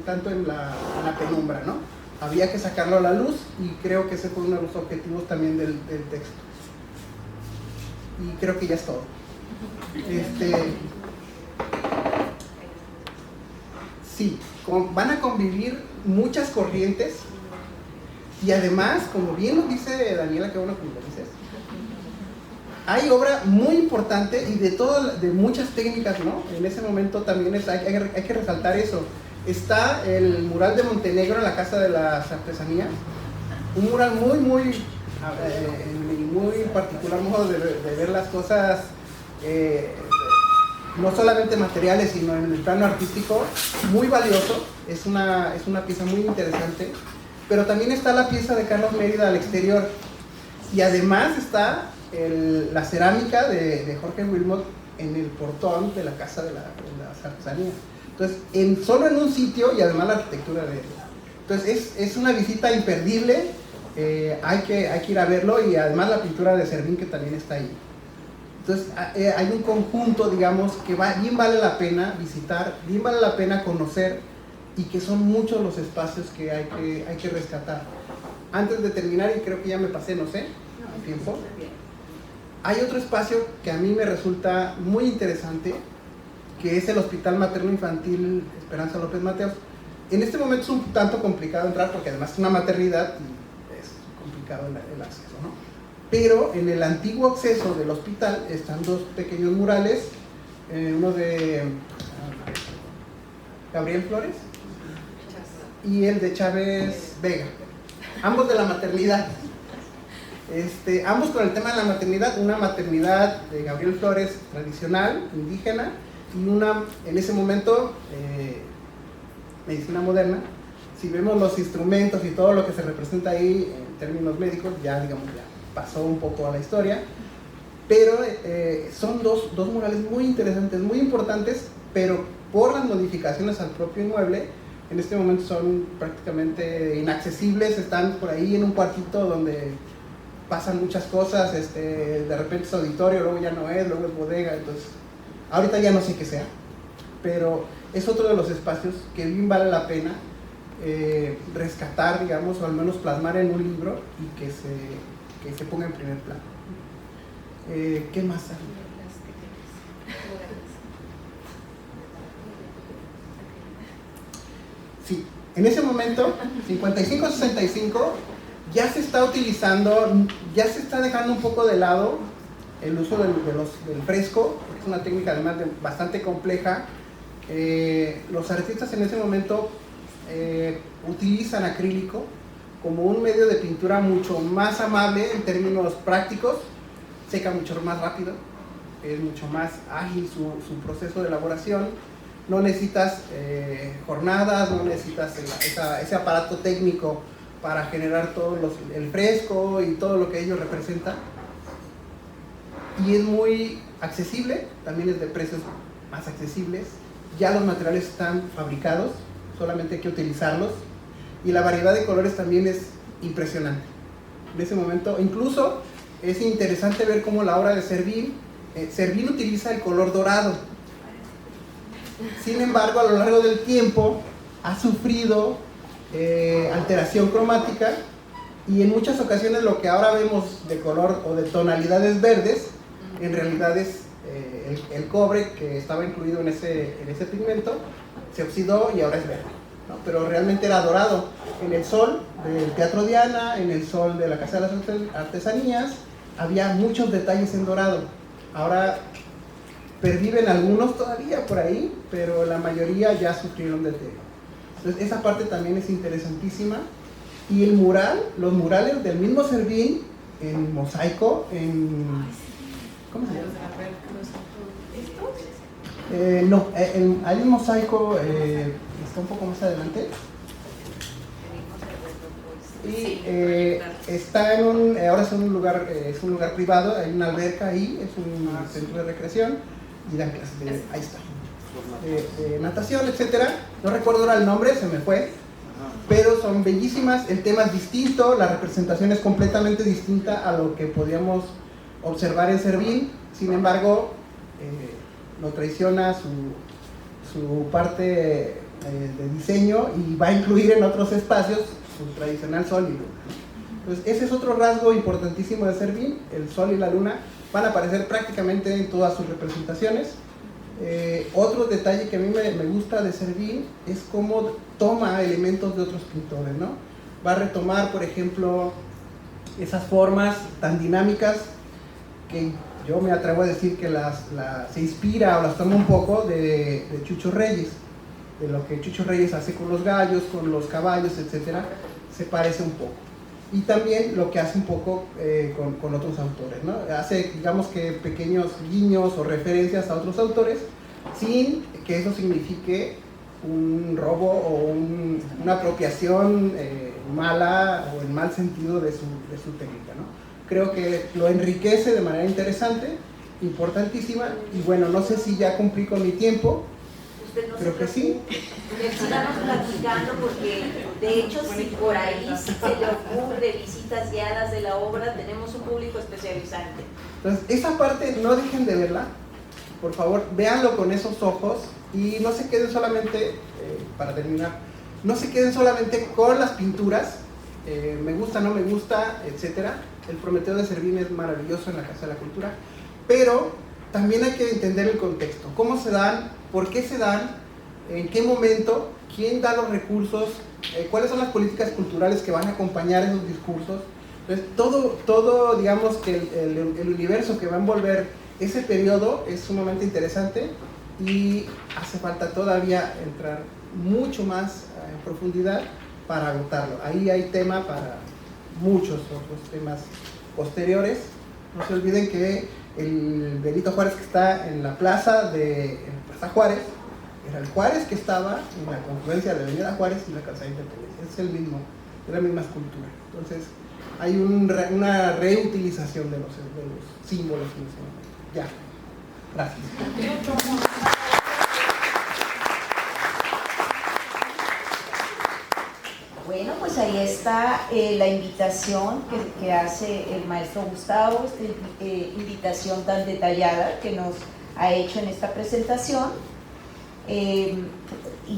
tanto en la penumbra, ¿no? Había que sacarlo a la luz, y creo que ese fue uno de los objetivos también del texto. Y creo que ya es todo. Sí, van a convivir muchas corrientes, y además, como bien lo dice Daniela, que bueno que lo dices, hay obra muy importante y de muchas técnicas, ¿no? En ese momento también hay que resaltar eso. Está el mural de Montenegro en la Casa de las Artesanías, un mural muy muy particular modo de ver las cosas, no solamente materiales, sino en el plano artístico, muy valioso. Es una pieza muy interesante, pero también está la pieza de Carlos Mérida al exterior, y además está la cerámica de Jorge Wilmot en el portón de la Casa de las Artesanías. Entonces, solo en un sitio, y además la arquitectura de él. Entonces, es una visita imperdible, hay que ir a verlo, y además la pintura de Servín, que también está ahí. Entonces, hay un conjunto, digamos, que bien vale la pena visitar, bien vale la pena conocer, y que son muchos los espacios que hay que rescatar. Antes de terminar, y creo que ya me pasé, no sé, el tiempo, hay otro espacio que a mí me resulta muy interesante, que es el Hospital Materno Infantil Esperanza López Mateos. En este momento es un tanto complicado entrar, porque además es una maternidad y es complicado el acceso, ¿no? Pero en el antiguo acceso del hospital están dos pequeños murales, uno de Gabriel Flores y el de Chávez Vega, ambos de la maternidad. Ambos con el tema de la maternidad, una maternidad de Gabriel Flores tradicional, indígena, y una, en ese momento, medicina moderna. Si vemos los instrumentos y todo lo que se representa ahí en términos médicos, ya digamos, ya pasó un poco a la historia, pero son dos murales muy interesantes, muy importantes, pero por las modificaciones al propio inmueble, en este momento son prácticamente inaccesibles. Están por ahí en un cuartito donde pasan muchas cosas, de repente es auditorio, luego ya no es, luego es bodega. Entonces ahorita ya no sé qué sea, pero es otro de los espacios que bien vale la pena rescatar, digamos, o al menos plasmar en un libro, y que se ponga en primer plano. ¿Qué más hay? Sí, en ese momento, 55-65, ya se está utilizando, ya se está dejando un poco de lado el uso del fresco, porque es una técnica además bastante compleja. Los artistas en ese momento utilizan acrílico como un medio de pintura mucho más amable en términos prácticos, seca mucho más rápido, es mucho más ágil su proceso de elaboración. No necesitas jornadas, no necesitas ese aparato técnico para generar todo el fresco y todo lo que ello representa. Y es muy accesible, también es de precios más accesibles. Ya los materiales están fabricados, solamente hay que utilizarlos. Y la variedad de colores también es impresionante. En ese momento, incluso es interesante ver cómo la obra de Servín utiliza el color dorado. Sin embargo, a lo largo del tiempo ha sufrido alteración cromática, y en muchas ocasiones lo que ahora vemos de color o de tonalidades verdes, en realidad es el cobre que estaba incluido en ese pigmento, se oxidó y ahora es verde, ¿no? Pero realmente era dorado. En el sol del Teatro Diana, en el sol de la Casa de las Artesanías, había muchos detalles en dorado. Ahora perviven algunos todavía por ahí, pero la mayoría ya sufrieron deterioro. Entonces esa parte también es interesantísima. Y el mural, los murales del mismo Servín en mosaico, ¿cómo se llama? No, hay un mosaico, está un poco más adelante. Y está ahora es un lugar privado, hay una alberca ahí, es un centro de recreación, y dan clases ahí está, de natación, etcétera. No recuerdo ahora el nombre, se me fue, pero son bellísimas. El tema es distinto, la representación es completamente distinta a lo que podíamos observar en Servín. Sin embargo, no traiciona su parte de diseño, y va a incluir en otros espacios su tradicional sol y luna. Entonces ese es otro rasgo importantísimo de Servín. El sol y la luna van a aparecer prácticamente en todas sus representaciones. Otro detalle que a mí me gusta de Servín es cómo toma elementos de otros pintores, ¿no? Va a retomar, por ejemplo, esas formas tan dinámicas que yo me atrevo a decir que se inspira o las toma un poco de Chucho Reyes, de lo que Chucho Reyes hace con los gallos, con los caballos, etcétera. Se parece un poco. y también lo que hace un poco con otros autores, ¿no? Hace, digamos que pequeños guiños o referencias a otros autores sin que eso signifique un robo o una apropiación mala o en mal sentido de su técnica, ¿no? Creo que lo enriquece de manera interesante, importantísima, y bueno, no sé si ya cumplí con mi tiempo. No, creo que sí. Sigamos platicando porque de hecho si por ahí se le ocurre visitas guiadas de la obra, tenemos un público especializante. Entonces, esa parte no dejen de verla, por favor, véanlo con esos ojos y no se queden solamente, para terminar, no se queden solamente con las pinturas, me gusta, no me gusta, etcétera. El Prometeo de Servini es maravilloso en la Casa de la Cultura, pero también hay que entender el contexto, cómo se dan, por qué se dan, en qué momento, quién da los recursos, cuáles son las políticas culturales que van a acompañar esos discursos. Entonces, todo digamos que el universo que va a envolver ese periodo es sumamente interesante y hace falta todavía entrar mucho más en profundidad para agotarlo. Ahí hay tema para muchos otros temas posteriores. No se olviden que el Benito Juárez que está en la plaza Juárez era el Juárez que estaba en la confluencia de Avenida Juárez y la Calzada Independencia. Es el mismo, es la misma escultura. Entonces hay una reutilización de los símbolos en ese momento. Ya, gracias. Bueno, pues ahí está la invitación que hace el maestro Gustavo, esta invitación tan detallada que nos ha hecho en esta presentación, y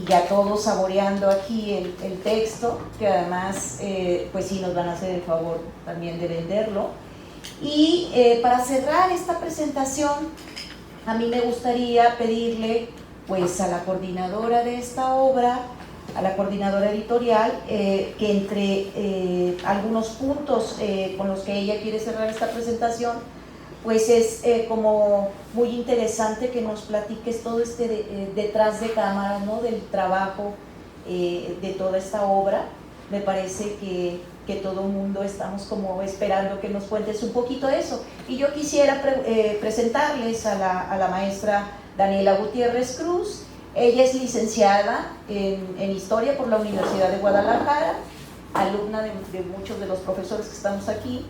ya todos saboreando aquí el texto, que además pues sí nos van a hacer el favor también de venderlo. Y para cerrar esta presentación, a mí me gustaría pedirle pues a la coordinadora de esta obra, a la coordinadora editorial, que entre algunos puntos con los que ella quiere cerrar esta presentación, pues es como muy interesante que nos platiques todo detrás de cámara, ¿no?, del trabajo de toda esta obra. Me parece que todo el mundo estamos como esperando que nos cuentes un poquito eso. Y yo quisiera presentarles a la maestra Daniela Gutiérrez Cruz. Ella es licenciada en Historia por la Universidad de Guadalajara, alumna de muchos de los profesores que estamos aquí,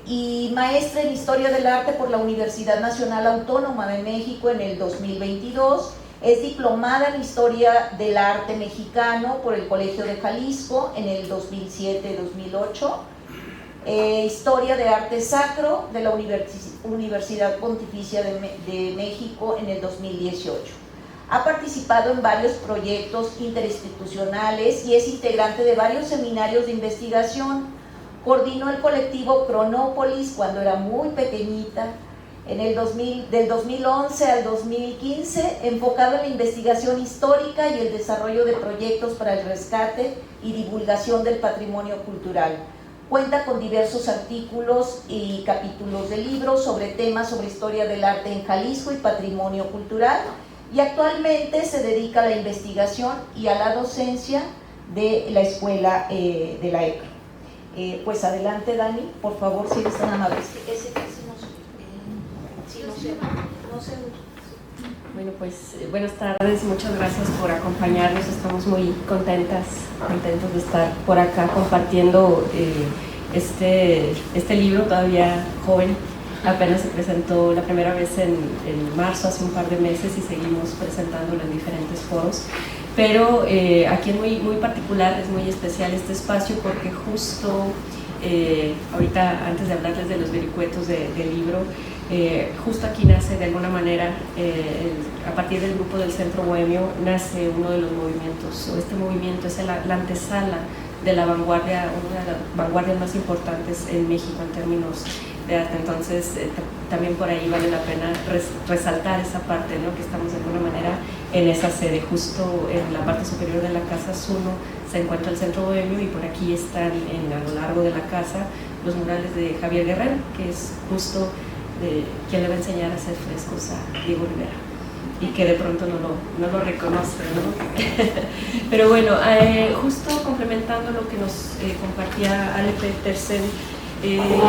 y maestra en Historia del Arte por la Universidad Nacional Autónoma de México en el 2022. Es diplomada en Historia del Arte Mexicano por el Colegio de Jalisco en el 2007-2008. Historia de Arte Sacro de la Universidad Pontificia de México en el 2018. Ha participado en varios proyectos interinstitucionales y es integrante de varios seminarios de investigación. Coordinó el colectivo Cronópolis cuando era muy pequeñita, del 2011 al 2015, enfocado en la investigación histórica y el desarrollo de proyectos para el rescate y divulgación del patrimonio cultural. Cuenta con diversos artículos y capítulos de libros sobre temas sobre historia del arte en Jalisco y patrimonio cultural, y actualmente se dedica a la investigación y a la docencia de la escuela de la ECRO. Pues adelante, Dani, por favor, si eres tan amable. Bueno, pues buenas tardes, muchas gracias por acompañarnos, estamos muy contentos de estar por acá compartiendo este libro todavía joven. Apenas se presentó la primera vez en marzo, hace un par de meses, y seguimos presentándolo en diferentes foros. Pero aquí es muy particular, es muy especial este espacio porque justo ahorita, antes de hablarles de los vericuetos del libro, justo aquí nace de alguna manera, a partir del grupo del Centro Bohemio, nace uno de los movimientos, o este movimiento es la antesala de la vanguardia, una de las vanguardias más importantes en México en términos de arte. Entonces también por ahí vale la pena resaltar esa parte, ¿no?, que estamos de alguna manera en esa sede. Justo en la parte superior de la Casa Zuno se encuentra el Centro Bohemio, y por aquí están a lo largo de la casa los murales de Javier Guerrero, que es justo quien le va a enseñar a hacer frescos a Diego Rivera. y que de pronto no lo reconoce, ¿no? Pero bueno, justo complementando lo que nos compartía Ale Petersen, digamos,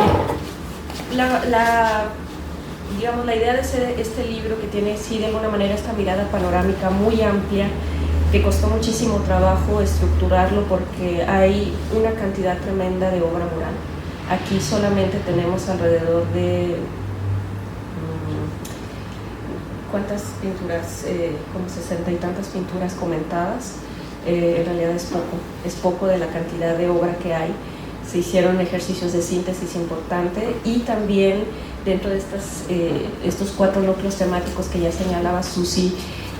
la idea de hacer este libro que tiene, sí, de alguna manera esta mirada panorámica muy amplia, que costó muchísimo trabajo estructurarlo porque hay una cantidad tremenda de obra mural. Aquí solamente tenemos alrededor de ¿cuántas pinturas? Como 60 y tantas pinturas comentadas. En realidad es poco de la cantidad de obra que hay. Se hicieron ejercicios de síntesis importante y también dentro de estos 4 núcleos temáticos que ya señalaba Susi,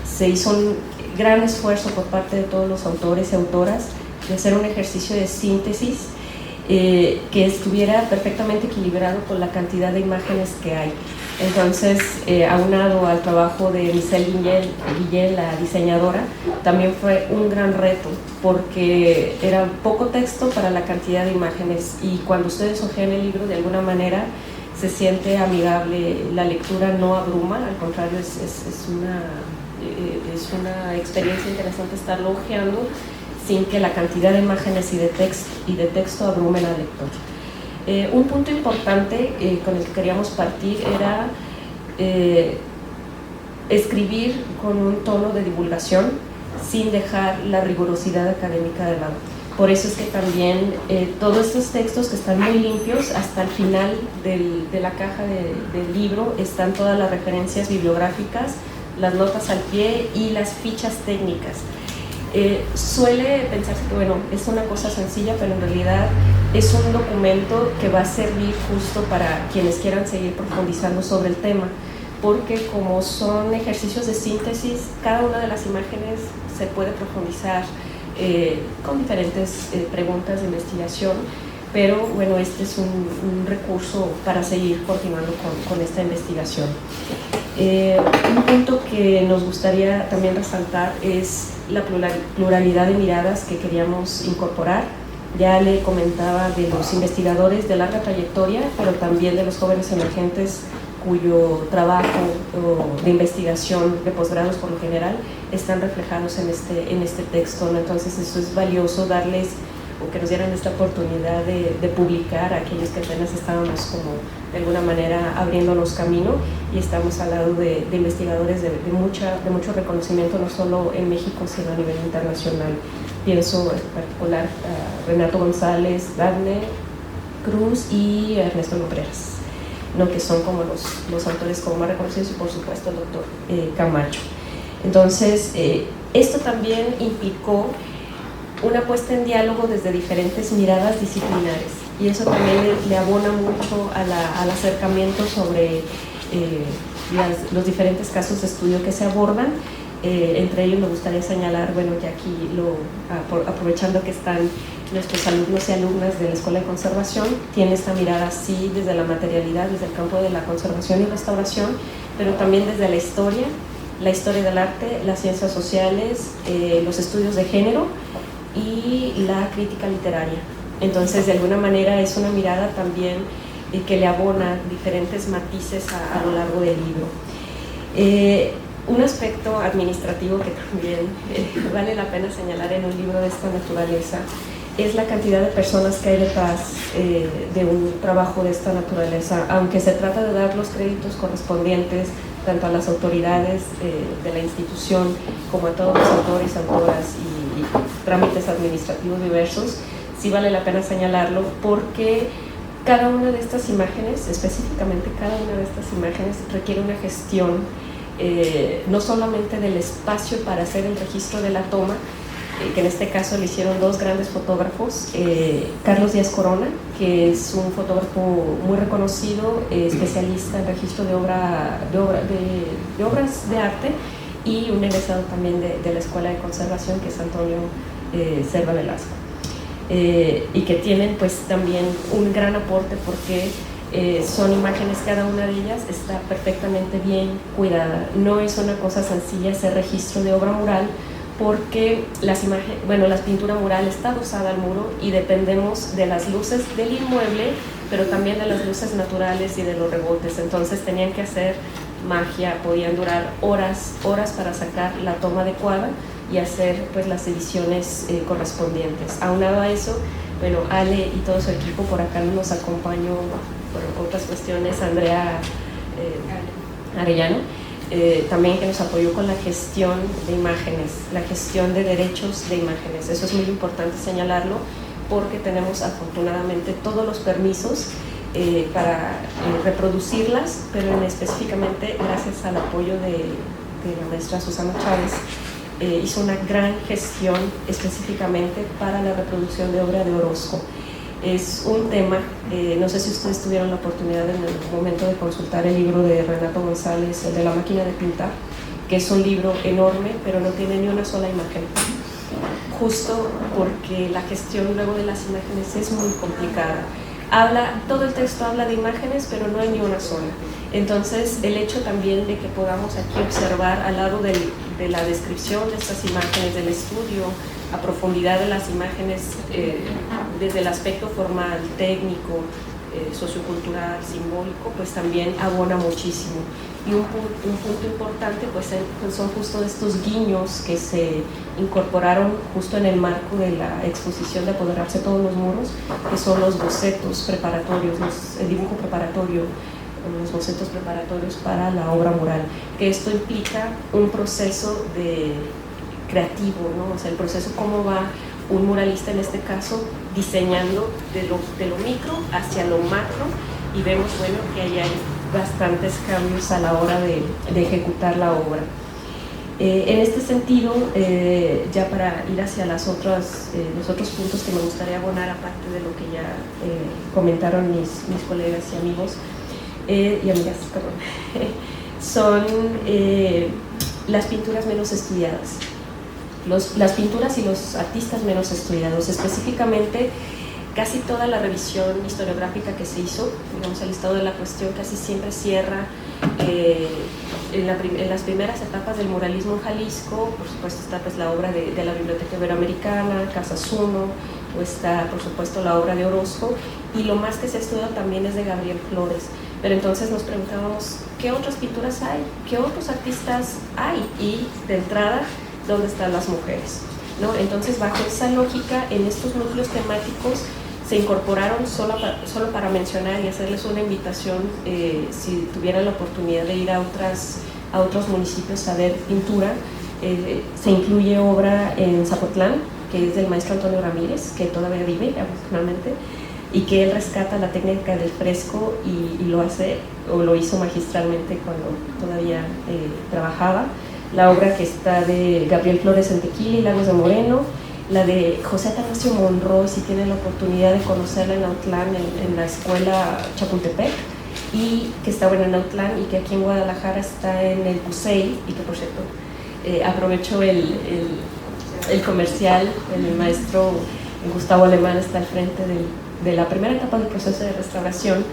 se hizo un gran esfuerzo por parte de todos los autores y autoras de hacer un ejercicio de síntesis que estuviera perfectamente equilibrado con la cantidad de imágenes que hay. Entonces, aunado al trabajo de Michelle Guillén, la diseñadora, también fue un gran reto porque era poco texto para la cantidad de imágenes, y cuando ustedes hojean el libro, de alguna manera se siente amigable, la lectura no abruma, al contrario, es una experiencia interesante estarlo hojeando sin que la cantidad de imágenes y de texto abrumen al lector. Un punto importante con el que queríamos partir era escribir con un tono de divulgación sin dejar la rigurosidad académica de lado. Por eso es que también todos estos textos, que están muy limpios, hasta el final de la caja del libro están todas las referencias bibliográficas, las notas al pie y las fichas técnicas. Suele pensarse que, bueno, es una cosa sencilla, pero en realidad es un documento que va a servir justo para quienes quieran seguir profundizando sobre el tema, porque como son ejercicios de síntesis, cada una de las imágenes se puede profundizar con diferentes preguntas de investigación, pero bueno, este es un recurso para seguir continuando con esta investigación. Un punto que nos gustaría también resaltar es la pluralidad de miradas que queríamos incorporar. Ya le comentaba de los investigadores de larga trayectoria, pero también de los jóvenes emergentes cuyo trabajo de investigación de posgrados por lo general están reflejados en este texto, ¿no? Entonces eso es valioso, darles o que nos dieran esta oportunidad de publicar a aquellos que apenas estábamos como de alguna manera abriéndonos camino, y estamos al lado de investigadores de mucho reconocimiento, no solo en México sino a nivel internacional. Pienso en particular a Renato González, Daphne Cruz y Ernesto Lumbreras, ¿no? Que son como los autores como más reconocidos, y por supuesto el doctor Camacho. Entonces esto también implicó una puesta en diálogo desde diferentes miradas disciplinares, y eso también le abona mucho al acercamiento sobre los diferentes casos de estudio que se abordan. Entre ellos me gustaría señalar, bueno, ya aquí aprovechando que están nuestros alumnos y alumnas de la Escuela de Conservación, tiene esta mirada así desde la materialidad, desde el campo de la conservación y restauración, pero también desde la historia del arte, las ciencias sociales, los estudios de género y la crítica literaria. Entonces, de alguna manera es una mirada también que le abona diferentes matices a lo largo del libro. Un aspecto administrativo que también vale la pena señalar en un libro de esta naturaleza es la cantidad de personas que hay detrás de un trabajo de esta naturaleza, aunque se trata de dar los créditos correspondientes tanto a las autoridades de la institución como a todos los autores, autoras y trámites administrativos diversos. Sí vale la pena señalarlo porque cada una de estas imágenes, específicamente cada una de estas imágenes, requiere una gestión no solamente del espacio para hacer el registro de la toma, que en este caso le hicieron 2 grandes fotógrafos, Carlos Díaz Corona, que es un fotógrafo muy reconocido, especialista en registro de obras de arte, y un egresado también de la Escuela de Conservación, que es Antonio Serva Velasco, y que tienen pues también un gran aporte porque son imágenes, cada una de ellas está perfectamente bien cuidada. No es una cosa sencilla hacer registro de obra mural, porque la pintura mural está adosada al muro y dependemos de las luces del inmueble, pero también de las luces naturales y de los rebotes. Entonces tenían que hacer magia, podían durar horas para sacar la toma adecuada y hacer pues las ediciones correspondientes. Aunado a eso, bueno, Ale y todo su equipo, por acá nos acompañó por otras cuestiones, Andrea Arellano, también, que nos apoyó con la gestión de imágenes, la gestión de derechos de imágenes. Eso es muy importante señalarlo, porque tenemos afortunadamente todos los permisos para reproducirlas, pero específicamente gracias al apoyo de la maestra Susana Chávez, hizo una gran gestión específicamente para la reproducción de obra de Orozco. Es un tema, no sé si ustedes tuvieron la oportunidad en el momento de consultar el libro de Renato González, el de La máquina de pintar, que es un libro enorme, pero no tiene ni una sola imagen, justo porque la gestión luego de las imágenes es muy complicada. Todo el texto habla de imágenes, pero no hay ni una sola. Entonces, el hecho también de que podamos aquí observar al lado de la descripción de estas imágenes, del estudio a profundidad de las imágenes, desde el aspecto formal, técnico, sociocultural, simbólico, pues también abona muchísimo. Y un punto importante pues son justo estos guiños que se incorporaron justo en el marco de la exposición de Apoderarse todos los muros, que son los bocetos preparatorios, el dibujo preparatorio, los bocetos preparatorios para la obra mural, que esto implica un proceso creativo, ¿no? O sea, el proceso cómo va un muralista en este caso diseñando de lo micro hacia lo macro, y vemos, bueno, que ahí hay bastantes cambios a la hora de ejecutar la obra. En este sentido, ya para ir hacia los otros puntos que me gustaría abonar, aparte de lo que ya comentaron mis colegas y amigos y amigas, perdón, son las pinturas menos estudiadas. Las pinturas y los artistas menos estudiados, específicamente casi toda la revisión historiográfica que se hizo, digamos, el estado de la cuestión casi siempre cierra en las primeras etapas del muralismo en Jalisco. Por supuesto está pues la obra de la Biblioteca Iberoamericana, Casas Uno, o está por supuesto la obra de Orozco, y lo más que se estudia también es de Gabriel Flores. Pero entonces nos preguntábamos, ¿qué otras pinturas hay? ¿Qué otros artistas hay? Y de entrada, ¿dónde están las mujeres? ¿No? Entonces, bajo esa lógica, en estos núcleos temáticos se incorporaron solo para mencionar y hacerles una invitación, si tuvieran la oportunidad de ir a otros municipios a ver pintura. Se incluye obra en Zapotlán, que es del maestro Antonio Ramírez, que todavía vive, afortunadamente, y que él rescata la técnica del fresco y lo hace, o lo hizo magistralmente cuando todavía trabajaba. La obra que está de Gabriel Flores en Tequila y Lagos de Moreno, la de José Atanasio Monroy, si tienen la oportunidad de conocerla en Autlán, en la escuela Chapultepec, y que está en Autlán, y que aquí en Guadalajara está en el CUSEI, y que por cierto aprovecho el comercial, el maestro Gustavo Alemán está al frente de la primera etapa del proceso de restauración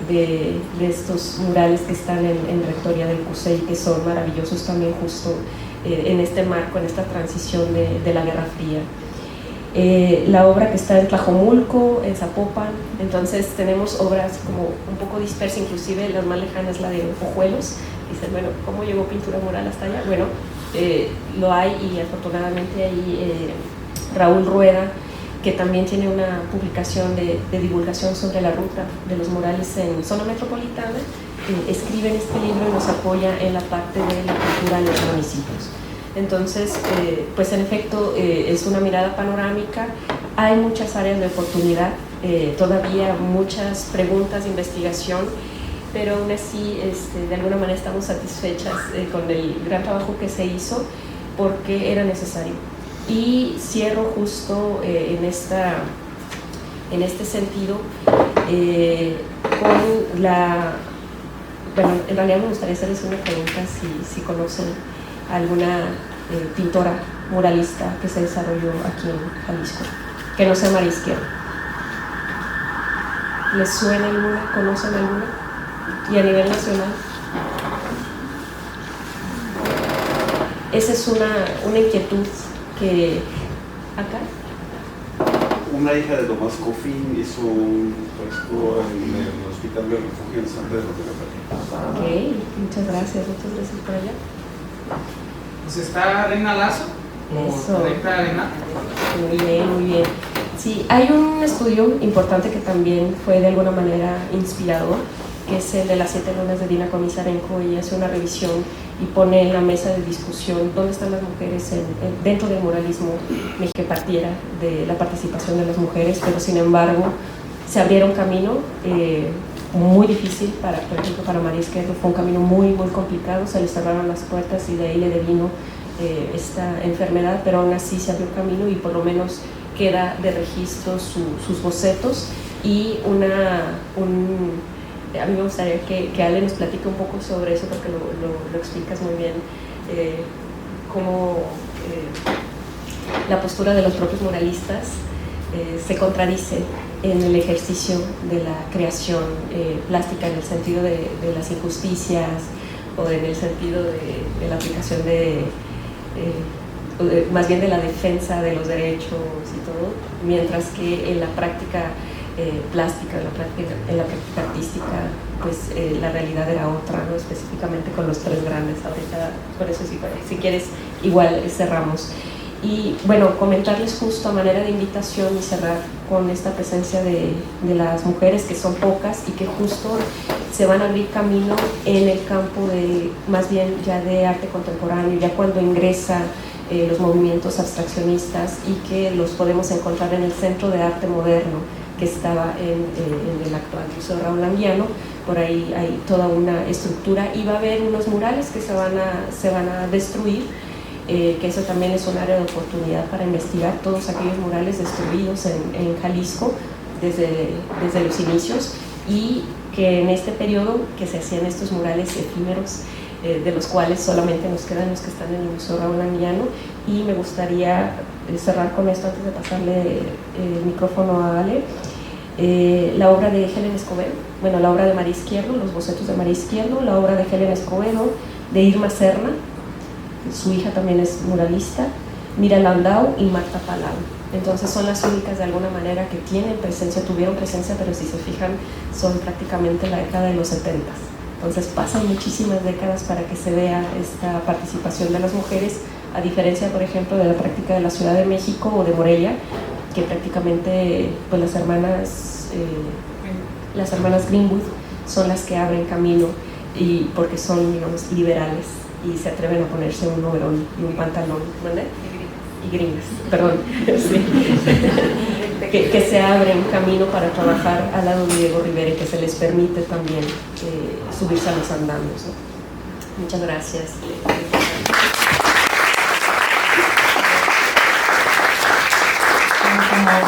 de estos murales que están en Rectoría del CUSEI, que son maravillosos también justo en este marco, en esta transición de la Guerra Fría. La obra que está en Tlajomulco, en Zapopan. Entonces tenemos obras como un poco dispersas, inclusive la más lejana es la de Ojuelos. Dicen, bueno, ¿cómo llegó pintura mural hasta allá? Bueno, lo hay, y afortunadamente ahí Raúl Rueda, que también tiene una publicación de divulgación sobre la ruta de los murales en zona metropolitana, escribe en este libro y nos apoya en la parte de la cultura en los municipios. Entonces, pues en efecto es una mirada panorámica, hay muchas áreas de oportunidad, todavía muchas preguntas de investigación, pero aún así de alguna manera estamos satisfechas con el gran trabajo que se hizo, porque era necesario. Y cierro justo en este sentido con bueno, en realidad me gustaría hacerles una pregunta, si conocen alguna pintora muralista que se desarrolló aquí en Jalisco, que no sea María Izquierdo. ¿Les suena alguna? ¿Conocen alguna? Y a nivel nacional. Esa es una inquietud que acá una hija de Tomás Coffin hizo un texto en el Hospital de Refugio en San Pedro de la Paz. Ok, muchas gracias por allá. Pues está Reina Lazo, Eso. correcta, Elena. Muy bien, muy bien. Sí, hay un estudio importante que también fue de alguna manera inspirador, que es el de las 7 lunas de Dina Komisarenko. Ella hace una revisión y pone en la mesa de discusión dónde están las mujeres dentro del muralismo, que partiera de la participación de las mujeres, pero sin embargo se abrieron camino muy difícil, por ejemplo para María Izquierdo fue un camino muy complicado, se le cerraron las puertas y de ahí le devino esta enfermedad, pero aún así se abrió camino y por lo menos queda de registro sus bocetos. Y a mí me gustaría que Ale nos platique un poco sobre eso, porque lo explicas muy bien, cómo la postura de los propios muralistas se contradice en el ejercicio de la creación plástica, en el sentido de las injusticias o en el sentido de la aplicación más bien de la defensa de los derechos y todo, mientras que en la práctica plástica, en la práctica artística, pues la realidad era otra, ¿no? Específicamente con los 3 grandes. Ahorita, por eso si quieres, igual cerramos. Y bueno, comentarles justo a manera de invitación y cerrar con esta presencia de las mujeres, que son pocas y que justo se van a abrir camino en el campo más bien ya de arte contemporáneo, ya cuando ingresa los movimientos abstraccionistas, y que los podemos encontrar en el Centro de Arte Moderno que estaba en el actual Museo Raúl Anguiano. Por ahí hay toda una estructura y va a haber unos murales que se van a destruir, que eso también es un área de oportunidad para investigar todos aquellos murales destruidos en Jalisco desde los inicios, y que en este periodo que se hacían estos murales efímeros, de los cuales solamente nos quedan los que están en el Museo Raúl Anguiano. Y me gustaría cerrar con esto antes de pasarle el micrófono a Ale. La obra de Helen Escobedo, bueno, la obra de María Izquierdo, los bocetos de María Izquierdo, la obra de Helen Escobedo, de Irma Serna, su hija también es muralista, Mira Landau y Marta Palau. Entonces son las únicas de alguna manera que tuvieron presencia, pero si se fijan son prácticamente la década de los 70. Entonces pasan muchísimas décadas para que se vea esta participación de las mujeres, a diferencia, por ejemplo, de la práctica de la Ciudad de México o de Morelia, que prácticamente pues las hermanas Greenwood son las que abren camino, y porque son, digamos, liberales y se atreven a ponerse un overol y un pantalón, ¿vale? Y gringas, perdón, sí. que se abren camino para trabajar al lado de Diego Rivera, y que se les permite también subirse a los andamios, ¿no? Muchas gracias.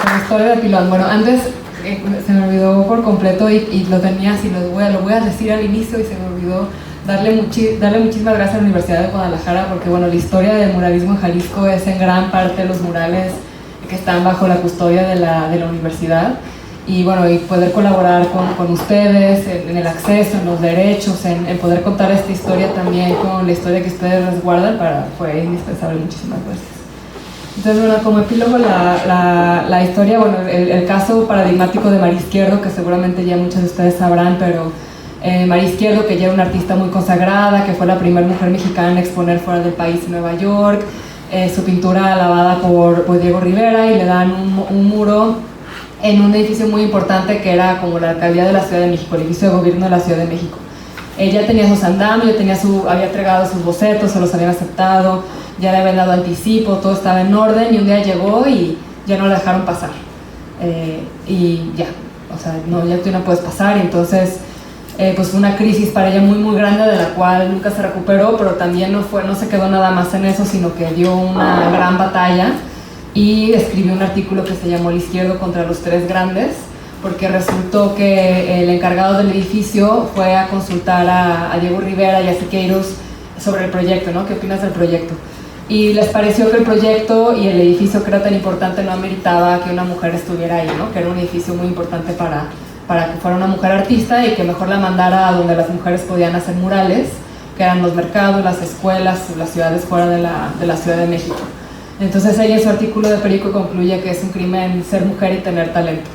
Con historia de pilón. Bueno, antes se me olvidó por completo y lo tenía así, lo voy a decir al inicio, y se me olvidó darle muchísimas gracias a la Universidad de Guadalajara, porque bueno, la historia del muralismo en Jalisco es en gran parte los murales que están bajo la custodia de la universidad, y bueno, y poder colaborar con ustedes en el acceso, en los derechos, en poder contar esta historia también con la historia que ustedes resguardan, fue indispensable. Muchísimas gracias. Entonces, bueno, como epílogo la historia, bueno, el caso paradigmático de María Izquierdo, que seguramente ya muchos de ustedes sabrán, pero María Izquierdo, que ya era una artista muy consagrada, que fue la primera mujer mexicana en exponer fuera del país, en Nueva York, su pintura alabada por Diego Rivera, y le dan un muro en un edificio muy importante que era como la alcaldía de la Ciudad de México, el edificio de gobierno de la Ciudad de México. Ella tenía sus andamios, había entregado sus bocetos, se los habían aceptado, ya le habían dado anticipo, todo estaba en orden, y un día llegó y ya no la dejaron pasar. Y ya, o sea, ya tú no puedes pasar, y entonces pues fue una crisis para ella muy grande, de la cual nunca se recuperó, pero también no se quedó nada más en eso, sino que dio una gran batalla y escribió un artículo que se llamó El Izquierdo contra los 3 grandes, porque resultó que el encargado del edificio fue a consultar a Diego Rivera y a Siqueiros sobre el proyecto, ¿no? ¿Qué opinas del proyecto? Y les pareció que el proyecto y el edificio, que era tan importante, no ameritaba que una mujer estuviera ahí, ¿no? Que era un edificio muy importante para que fuera una mujer artista, y que mejor la mandara a donde las mujeres podían hacer murales, que eran los mercados, las escuelas, las ciudades fuera de la Ciudad de México. Entonces ella en su artículo de Perico concluye que es un crimen ser mujer y tener talento.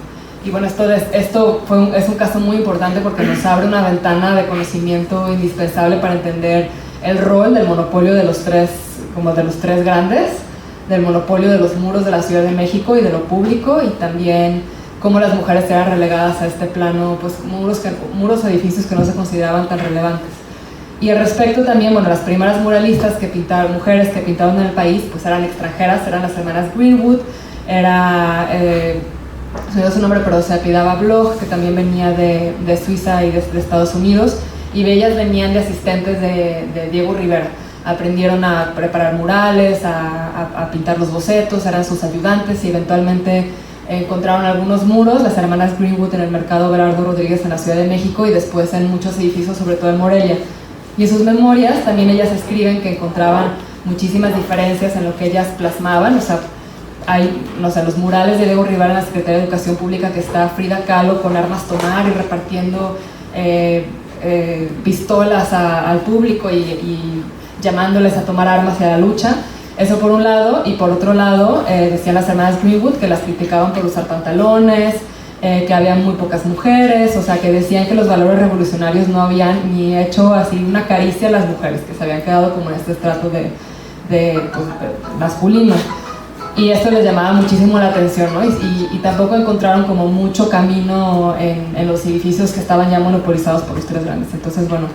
Y bueno, esto es un caso muy importante porque nos abre una ventana de conocimiento indispensable para entender el rol del monopolio de los tres grandes, del monopolio de los muros de la Ciudad de México y de lo público, y también cómo las mujeres eran relegadas a este plano, pues muros o edificios que no se consideraban tan relevantes. Y al respecto también, bueno, las primeras muralistas mujeres que pintaron en el país, pues eran extranjeras, eran las hermanas Greenwood, se dio su nombre, pero se apellidaba Bloch, que también venía de Suiza y de Estados Unidos, y ellas venían de asistentes de Diego Rivera. Aprendieron a preparar murales, a pintar los bocetos, eran sus ayudantes y eventualmente encontraron algunos muros, las hermanas Greenwood, en el mercado Berardo Rodríguez en la Ciudad de México y después en muchos edificios, sobre todo en Morelia. Y en sus memorias también ellas escriben que encontraban muchísimas diferencias en lo que ellas plasmaban. O sea, hay, no sé, los murales de Diego Rivera en la Secretaría de Educación Pública, que está Frida Kahlo con armas tomar y repartiendo pistolas al público y llamándoles a tomar armas y a la lucha. Eso por un lado, y por otro lado decían las hermanas Greenwood que las criticaban por usar pantalones, que había muy pocas mujeres, o sea, que decían que los valores revolucionarios no habían ni hecho así una caricia a las mujeres, que se habían quedado como en este estrato pues, masculino. Y esto les llamaba muchísimo la atención, ¿no? Y tampoco encontraron como mucho camino en los edificios que estaban ya monopolizados por los tres grandes. Entonces, bueno,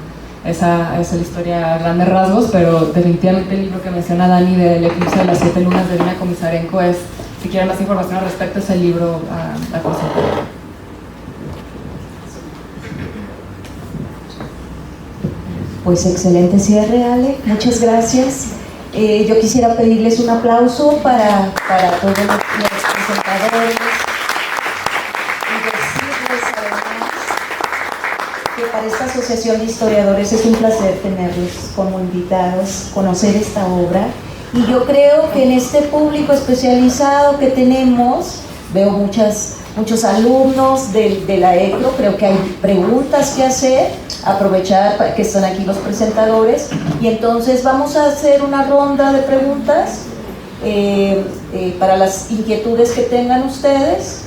esa es la historia a grandes rasgos, pero definitivamente el libro que menciona Dani del eclipse de las 7 lunas de Dina Komisarenko es, si quieren más información al respecto, es el libro a consultar. Pues excelente cierre, Ale. Muchas gracias. Yo quisiera pedirles un aplauso para todos los presentadores y decirles además que para esta asociación de historiadores es un placer tenerlos como invitados, conocer esta obra. Y yo creo que en este público especializado que tenemos, veo muchos alumnos de la ECRO, creo que hay preguntas que hacer, aprovechar que están aquí los presentadores, y entonces vamos a hacer una ronda de preguntas para las inquietudes que tengan ustedes.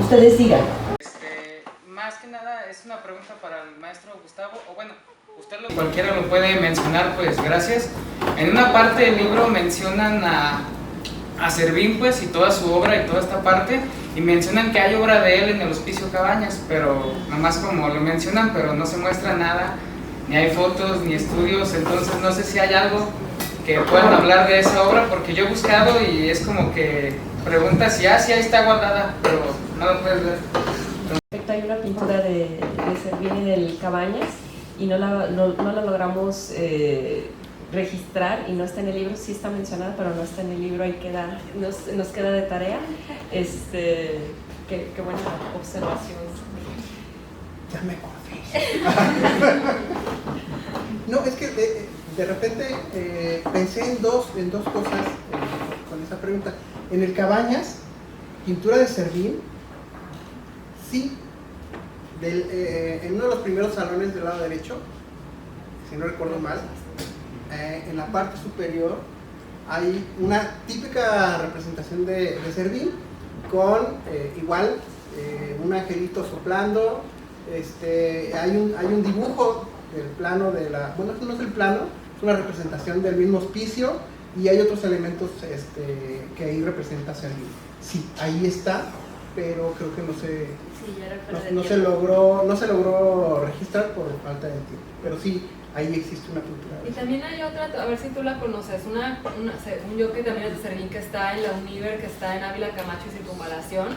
Ustedes digan. Más que nada es una pregunta para el maestro Gustavo, o bueno, cualquiera lo puede mencionar, pues gracias. En una parte del libro mencionan a Servín, pues, y toda su obra y toda esta parte, y mencionan que hay obra de él en el Hospicio Cabañas, pero nada más como lo mencionan, pero no se muestra nada, ni hay fotos, ni estudios. Entonces no sé si hay algo que puedan hablar de esa obra, porque yo he buscado y es como que pregunta si sí ahí está guardada, pero no lo puedes ver. Hay una pintura de Servín y del Cabañas, y no la logramos registrar, y no está en el libro. Sí está mencionada, pero no está en el libro, ahí nos queda de tarea. Qué buena observación. Ya me acordé. No, es que de repente pensé en dos cosas con esa pregunta. En el Cabañas, pintura de Servín, sí, en uno de los primeros salones del lado derecho, si no recuerdo mal, en la parte superior hay una típica representación de Servín con igual un angelito soplando. Hay un dibujo del plano bueno, no es el plano, es una representación del mismo hospicio, y hay otros elementos que ahí representa Servín. Sí, ahí está, pero creo que no se logró registrar por falta de tiempo, pero sí, ahí existe una pintura. Y también hay otra, a ver si tú la conoces, según yo, que también es de Servín, que está en la Univer, que está en Ávila Camacho y Circunvalación,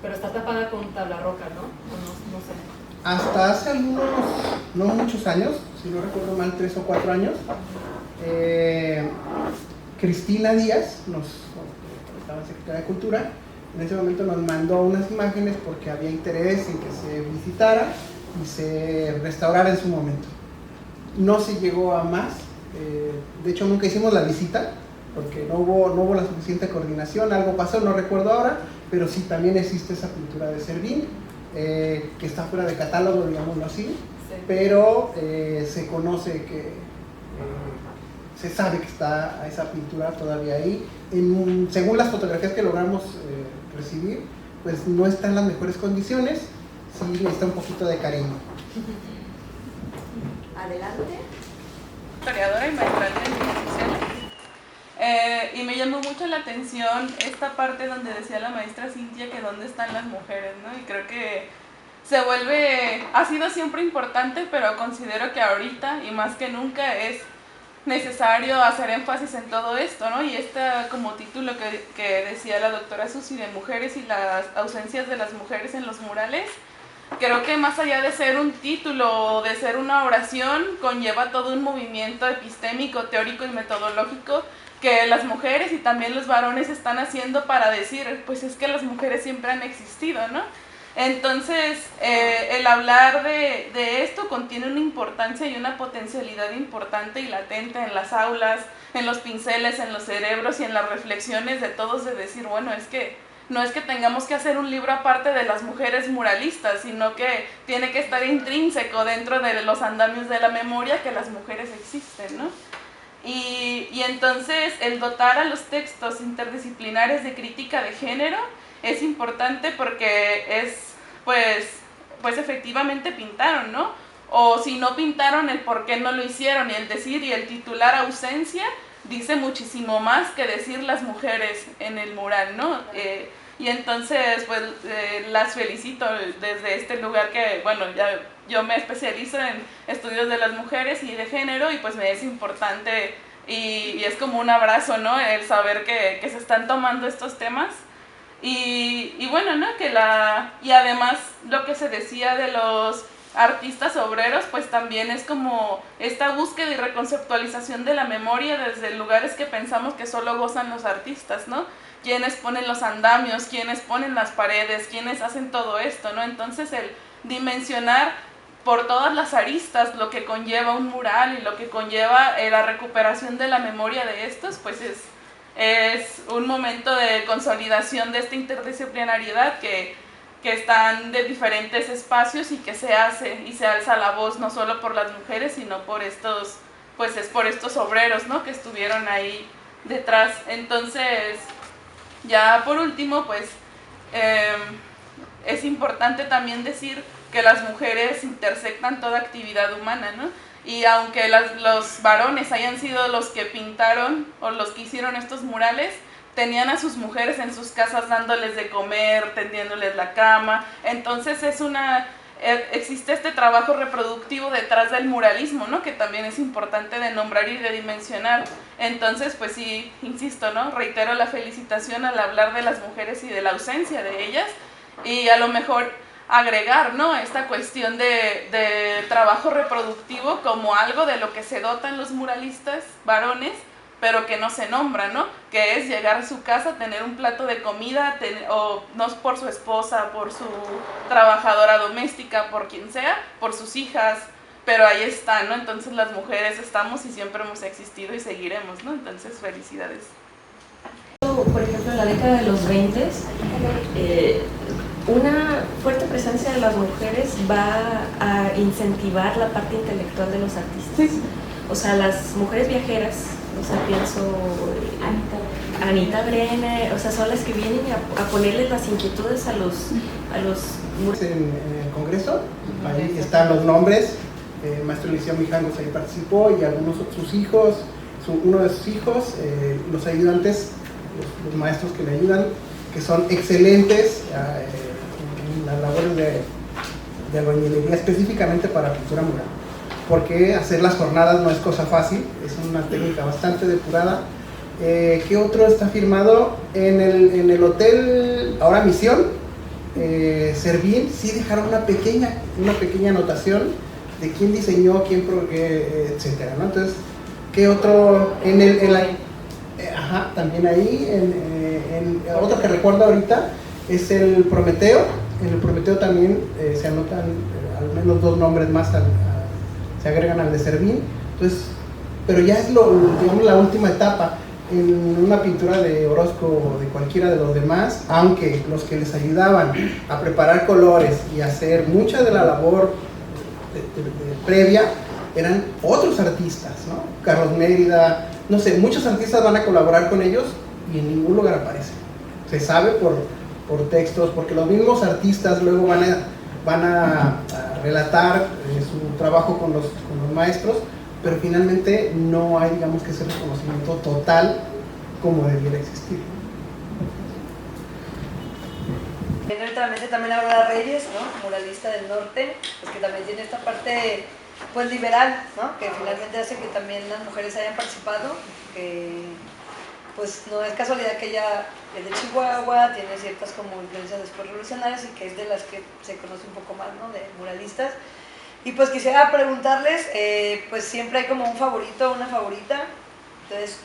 pero está tapada con tabla roca, ¿no? No sé. Hasta hace no muchos años, si no recuerdo mal, 3 o 4 años, Cristina Díaz, estaba secretaria de Cultura, en ese momento nos mandó unas imágenes porque había interés en que se visitara y se restaurara en su momento. No se llegó a más, de hecho nunca hicimos la visita porque no hubo la suficiente coordinación, algo pasó, no recuerdo ahora, pero sí también existe esa pintura de Servín, que está fuera de catálogo, digámoslo así, sí. Pero se conoce que se sabe que está esa pintura todavía ahí. Según las fotografías que logramos recibir, pues no está en las mejores condiciones, sí necesita un poquito de cariño. Adelante. Historiadora y maestra en instituciones. Y me llamó mucho la atención esta parte donde decía la maestra Cintia que dónde están las mujeres, ¿no? Y creo que ha sido siempre importante, pero considero que ahorita y más que nunca es necesario hacer énfasis en todo esto, ¿no? Y como título que decía la doctora Susi de mujeres y las ausencias de las mujeres en los murales, creo que más allá de ser un título o de ser una oración, conlleva todo un movimiento epistémico, teórico y metodológico que las mujeres y también los varones están haciendo para decir, pues es que las mujeres siempre han existido, ¿no? Entonces, el hablar de esto contiene una importancia y una potencialidad importante y latente en las aulas, en los pinceles, en los cerebros y en las reflexiones de todos, de decir, bueno, es que no es que tengamos que hacer un libro aparte de las mujeres muralistas, sino que tiene que estar intrínseco dentro de los andamios de la memoria que las mujeres existen, ¿no? Y entonces el dotar a los textos interdisciplinares de crítica de género es importante porque pues efectivamente pintaron, ¿no? O si no pintaron, el por qué no lo hicieron, y el decir y el titular ausencia dice muchísimo más que decir las mujeres en el mural, ¿no? Y entonces, pues, las felicito desde este lugar que, bueno, ya yo me especializo en estudios de las mujeres y de género, y pues me es importante y es como un abrazo, ¿no? El saber que se están tomando estos temas. Y bueno, ¿no? Y además lo que se decía de los artistas obreros, pues también es como esta búsqueda y reconceptualización de la memoria desde lugares que pensamos que solo gozan los artistas, ¿no? Quienes ponen los andamios, quienes ponen las paredes, quienes hacen todo esto, ¿no? Entonces el dimensionar por todas las aristas lo que conlleva un mural y lo que conlleva la recuperación de la memoria de estos, pues es un momento de consolidación de esta interdisciplinariedad que están de diferentes espacios y que se hace y se alza la voz no solo por las mujeres, sino por estos obreros, ¿no? Que estuvieron ahí detrás. Entonces, ya por último, pues es importante también decir que las mujeres intersectan toda actividad humana, ¿no? Y aunque los varones hayan sido los que pintaron o los que hicieron estos murales, tenían a sus mujeres en sus casas dándoles de comer, tendiéndoles la cama. Entonces existe este trabajo reproductivo detrás del muralismo, ¿no? Que también es importante de nombrar y de dimensionar. Entonces, pues sí, insisto, ¿no? Reitero la felicitación al hablar de las mujeres y de la ausencia de ellas, y a lo mejor agregar, ¿no? Esta cuestión de trabajo reproductivo como algo de lo que se dotan los muralistas varones, pero que no se nombra, ¿no? Que es llegar a su casa, tener un plato de comida, o no por su esposa, por su trabajadora doméstica, por quien sea, por sus hijas, pero ahí está, ¿no? Entonces las mujeres estamos y siempre hemos existido y seguiremos, ¿no? Entonces, felicidades. Por ejemplo, en la década de los 20, una fuerte presencia de las mujeres va a incentivar la parte intelectual de los artistas. Sí. O sea, las mujeres viajeras, o sea, pienso Anita Brenner, o sea, son las que vienen a ponerles las inquietudes a los en el Congreso, ahí están los nombres. El maestro Eliseo Mijangos ahí participó, y algunos de sus hijos, uno de sus hijos, los ayudantes, los maestros que le ayudan, que son excelentes en las labores de albañilería, específicamente para pintura mural, porque hacer las jornadas no es cosa fácil, es una técnica bastante depurada. ¿Qué otro está firmado? En el hotel, ahora Misión, Servín, sí dejaron una pequeña anotación de quién diseñó, etcétera, ¿no? Entonces, ¿qué otro? También ahí, otro que recuerdo ahorita es el Prometeo. En el Prometeo también se anotan al menos 2 nombres más, se agregan al de Servín. Entonces, pero ya es digamos, la última etapa. En una pintura de Orozco o de cualquiera de los demás, aunque los que les ayudaban a preparar colores y hacer mucha de la labor previa, eran otros artistas, ¿no? Carlos Mérida, no sé, muchos artistas van a colaborar con ellos y en ningún lugar aparece. Se sabe por textos, porque los mismos artistas luego van a relatar su trabajo con los maestros, pero finalmente no hay, digamos, que ese reconocimiento total como debiera existir. Directamente también Aurora Reyes, ¿no? Muralista del norte, pues que también tiene esta parte pues liberal, ¿no? Que finalmente hace que también las mujeres hayan participado, que pues no es casualidad que ella es de Chihuahua, tiene ciertas como influencias después revolucionarias y que es de las que se conoce un poco más, ¿no? De muralistas. Y pues quisiera preguntarles, pues siempre hay como un favorito o una favorita, entonces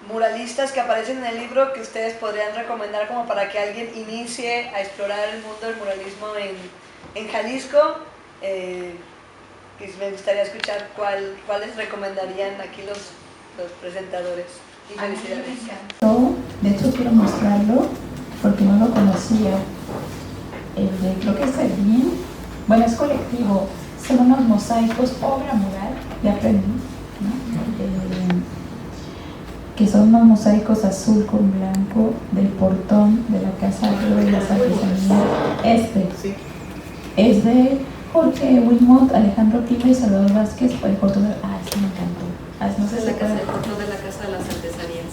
muralistas que aparecen en el libro que ustedes podrían recomendar como para que alguien inicie a explorar el mundo del muralismo en Jalisco. Que me gustaría escuchar cuáles recomendarían aquí los presentadores. Y felicidades. Me encantó, de hecho quiero mostrarlo porque no lo conocía. Creo que es el bien, bueno, es colectivo, son unos mosaicos, obra mural, ya aprendí, ¿no? Que son unos mosaicos azul con blanco del portón de la Casa de las Artesanías. Es de Jorge Wilmot, Alejandro Clima y Salvador Vázquez por el Portugal. Sí me encantó. No sé si el portón de la Casa de las Artesanías.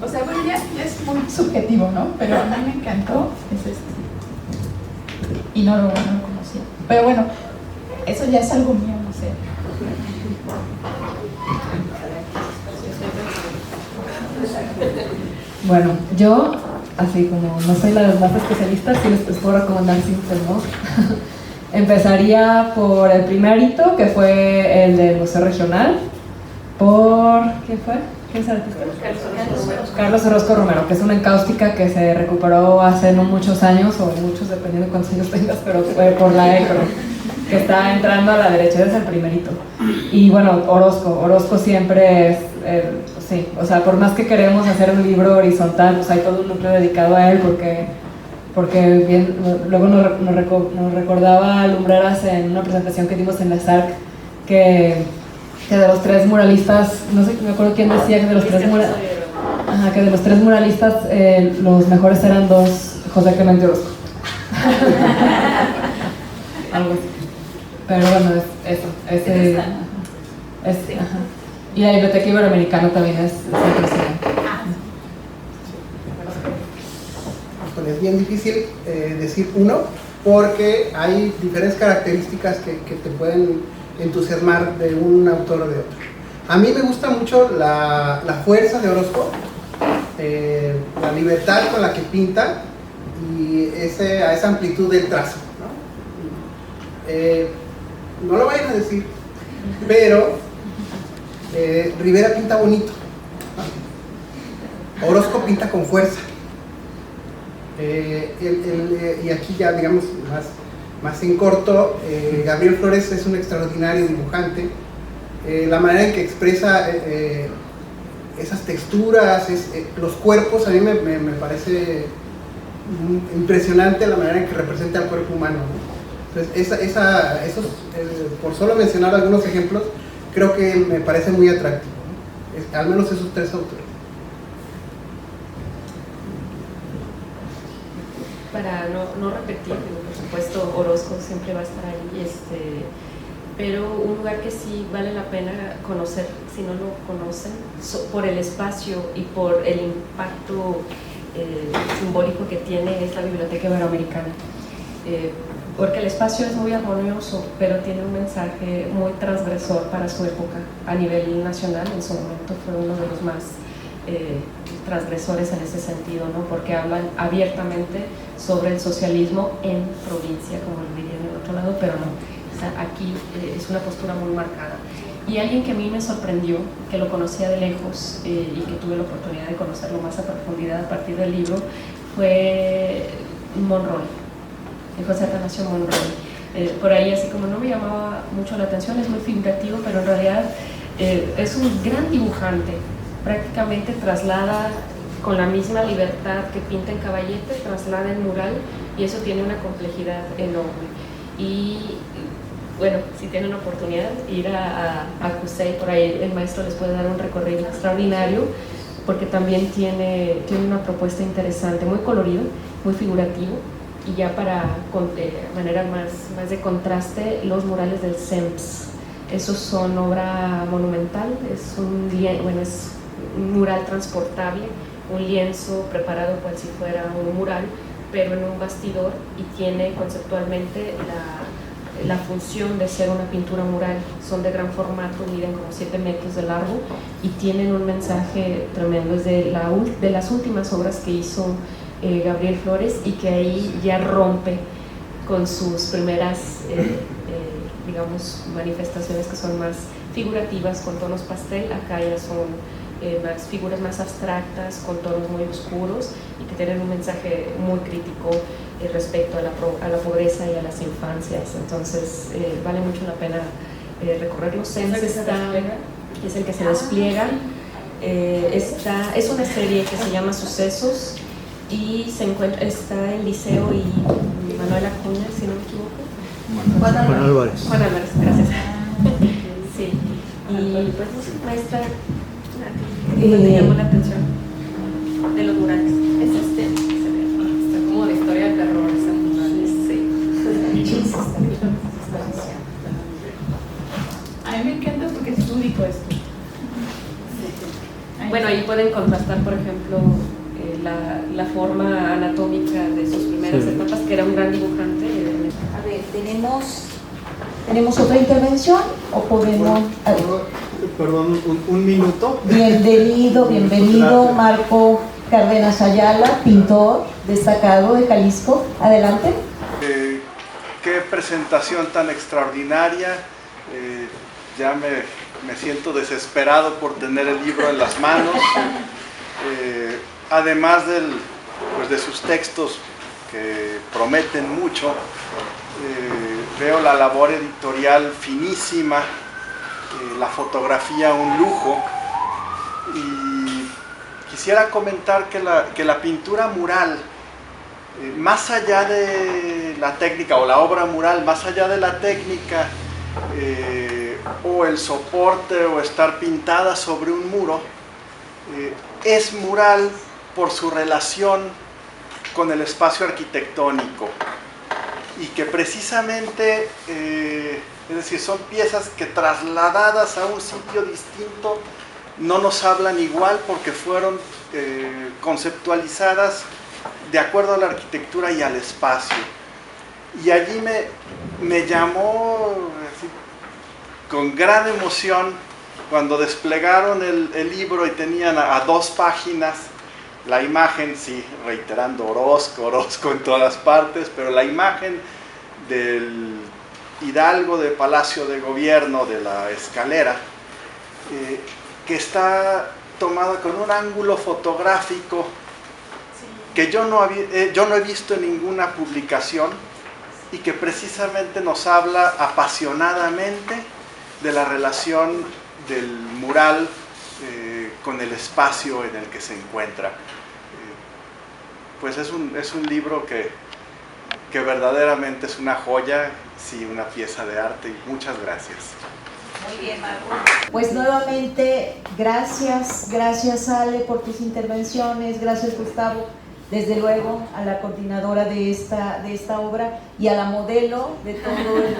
O sea, bueno, ya es muy subjetivo, ¿no? Pero a mí me encantó, es este. Y no lo conocía. Pero bueno, eso ya es algo mío, no sé. Bueno, yo, así como no soy la de las más especialistas, sí les puedo recomendar cinco, ¿no? Empezaría por el primerito, que fue el del Museo Regional, por... ¿quién fue? ¿Quién es el artista? Carlos Orozco Romero, que es una encáustica que se recuperó hace no muchos años, o muchos dependiendo de cuántos años tengas, pero fue por la ECRO, que está entrando a la derecha, ese es el primerito. Y bueno, Orozco siempre es... sí, o sea, por más que queremos hacer un libro horizontal, pues hay todo un núcleo dedicado a él, porque bien, luego nos recordaba Lumbreras en una presentación que dimos en la SARC, que de los tres muralistas, no sé, me acuerdo quién decía que de los tres muralistas los mejores eran dos, José Clemente Orozco. Algo así. Pero bueno, es eso. Ajá. Y la Biblioteca Iberoamericana también es impresionante. Es bien difícil decir uno, porque hay diferentes características que te pueden entusiasmar de un autor o de otro. A mí me gusta mucho la fuerza de Orozco, la libertad con la que pinta y esa amplitud del trazo, ¿no? No lo vayan a decir, pero Rivera pinta bonito, ¿no? Orozco pinta con fuerza. Y aquí ya, digamos, más en corto, Gabriel Flores es un extraordinario dibujante. La manera en que expresa esas texturas, los cuerpos, a mí me parece impresionante la manera en que representa al cuerpo humano, ¿no? Entonces, esos, por solo mencionar algunos ejemplos, creo que me parece muy atractivo, ¿no? Al menos esos tres autores. Para no repetir, por supuesto, Orozco siempre va a estar ahí, pero un lugar que sí vale la pena conocer, si no lo conocen, por el espacio y por el impacto simbólico que tiene, es la Biblioteca Iberoamericana. Porque el espacio es muy armonioso, pero tiene un mensaje muy transgresor para su época. A nivel nacional, en su momento fue uno de los más transgresores en ese sentido, ¿no? Porque hablan abiertamente sobre el socialismo en provincia, como lo dirían en el otro lado, pero no. O sea, aquí es una postura muy marcada. Y alguien que a mí me sorprendió, que lo conocía de lejos y que tuve la oportunidad de conocerlo más a profundidad a partir del libro, fue Monroy, José Atanasio Monroy. Por ahí, así como no me llamaba mucho la atención, es muy figurativo, pero en realidad es un gran dibujante. Prácticamente traslada con la misma libertad que pinta en caballete, traslada en mural, y eso tiene una complejidad enorme. Y bueno, si tienen oportunidad, ir a CUSEI, por ahí el maestro les puede dar un recorrido extraordinario, porque también tiene una propuesta interesante, muy colorido, muy figurativo, y ya para manera más de contraste, los murales del CEMPS. Esos son obra monumental, es un mural transportable, un lienzo preparado cual si fuera un mural, pero en un bastidor, y tiene conceptualmente la función de ser una pintura mural. Son de gran formato, miden como 7 metros de largo y tienen un mensaje tremendo. Es de las últimas obras que hizo Gabriel Flores, y que ahí ya rompe con sus primeras digamos, manifestaciones que son más figurativas con tonos pastel. Acá ya son figuras más abstractas con tonos muy oscuros y que tienen un mensaje muy crítico respecto a la pobreza y a las infancias. Entonces vale mucho la pena recorrerlo. CEMPS es el que se despliega. Es una serie que se llama Sucesos y está en Liceo y Manuel Acuña, si no me equivoco. Juan Álvarez. Juan Álvarez, gracias. Sí. Y pues maestra, ¿qué te llamó la atención de los murales? Es está como de historia de terror, ese mural. Sí. A mí me encanta porque es lúdico esto. Bueno, ahí pueden contrastar, por ejemplo, la forma anatómica de sus primeras etapas, que era un gran dibujante. A ver, ¿tenemos otra intervención o podemos...? Perdón, un minuto. Bienvenido, Gracias. Marco Cárdenas Ayala, pintor destacado de Jalisco. Adelante. Qué presentación tan extraordinaria. Ya me siento desesperado por tener el libro en las manos. Además de sus textos que prometen mucho, veo la labor editorial finísima, la fotografía un lujo, y quisiera comentar que la pintura mural, más allá de la técnica, o la obra mural, más allá de la técnica, o el soporte, o estar pintada sobre un muro, es mural por su relación con el espacio arquitectónico, y que precisamente, es decir, son piezas que trasladadas a un sitio distinto no nos hablan igual, porque fueron conceptualizadas de acuerdo a la arquitectura y al espacio. Y allí me llamó con gran emoción cuando desplegaron el libro y tenían a 2 páginas la imagen, sí, reiterando Orozco en todas partes, pero la imagen del hidalgo de Palacio de Gobierno, de la escalera, que está tomada con un ángulo fotográfico que yo no he visto en ninguna publicación, y que precisamente nos habla apasionadamente de la relación del mural con el espacio en el que se encuentra. Pues es un libro que verdaderamente es una joya, sí, una pieza de arte, y muchas gracias. Muy bien, Marco. Pues nuevamente, gracias Ale por tus intervenciones, gracias Gustavo, desde luego a la coordinadora de esta obra y a la modelo de todo el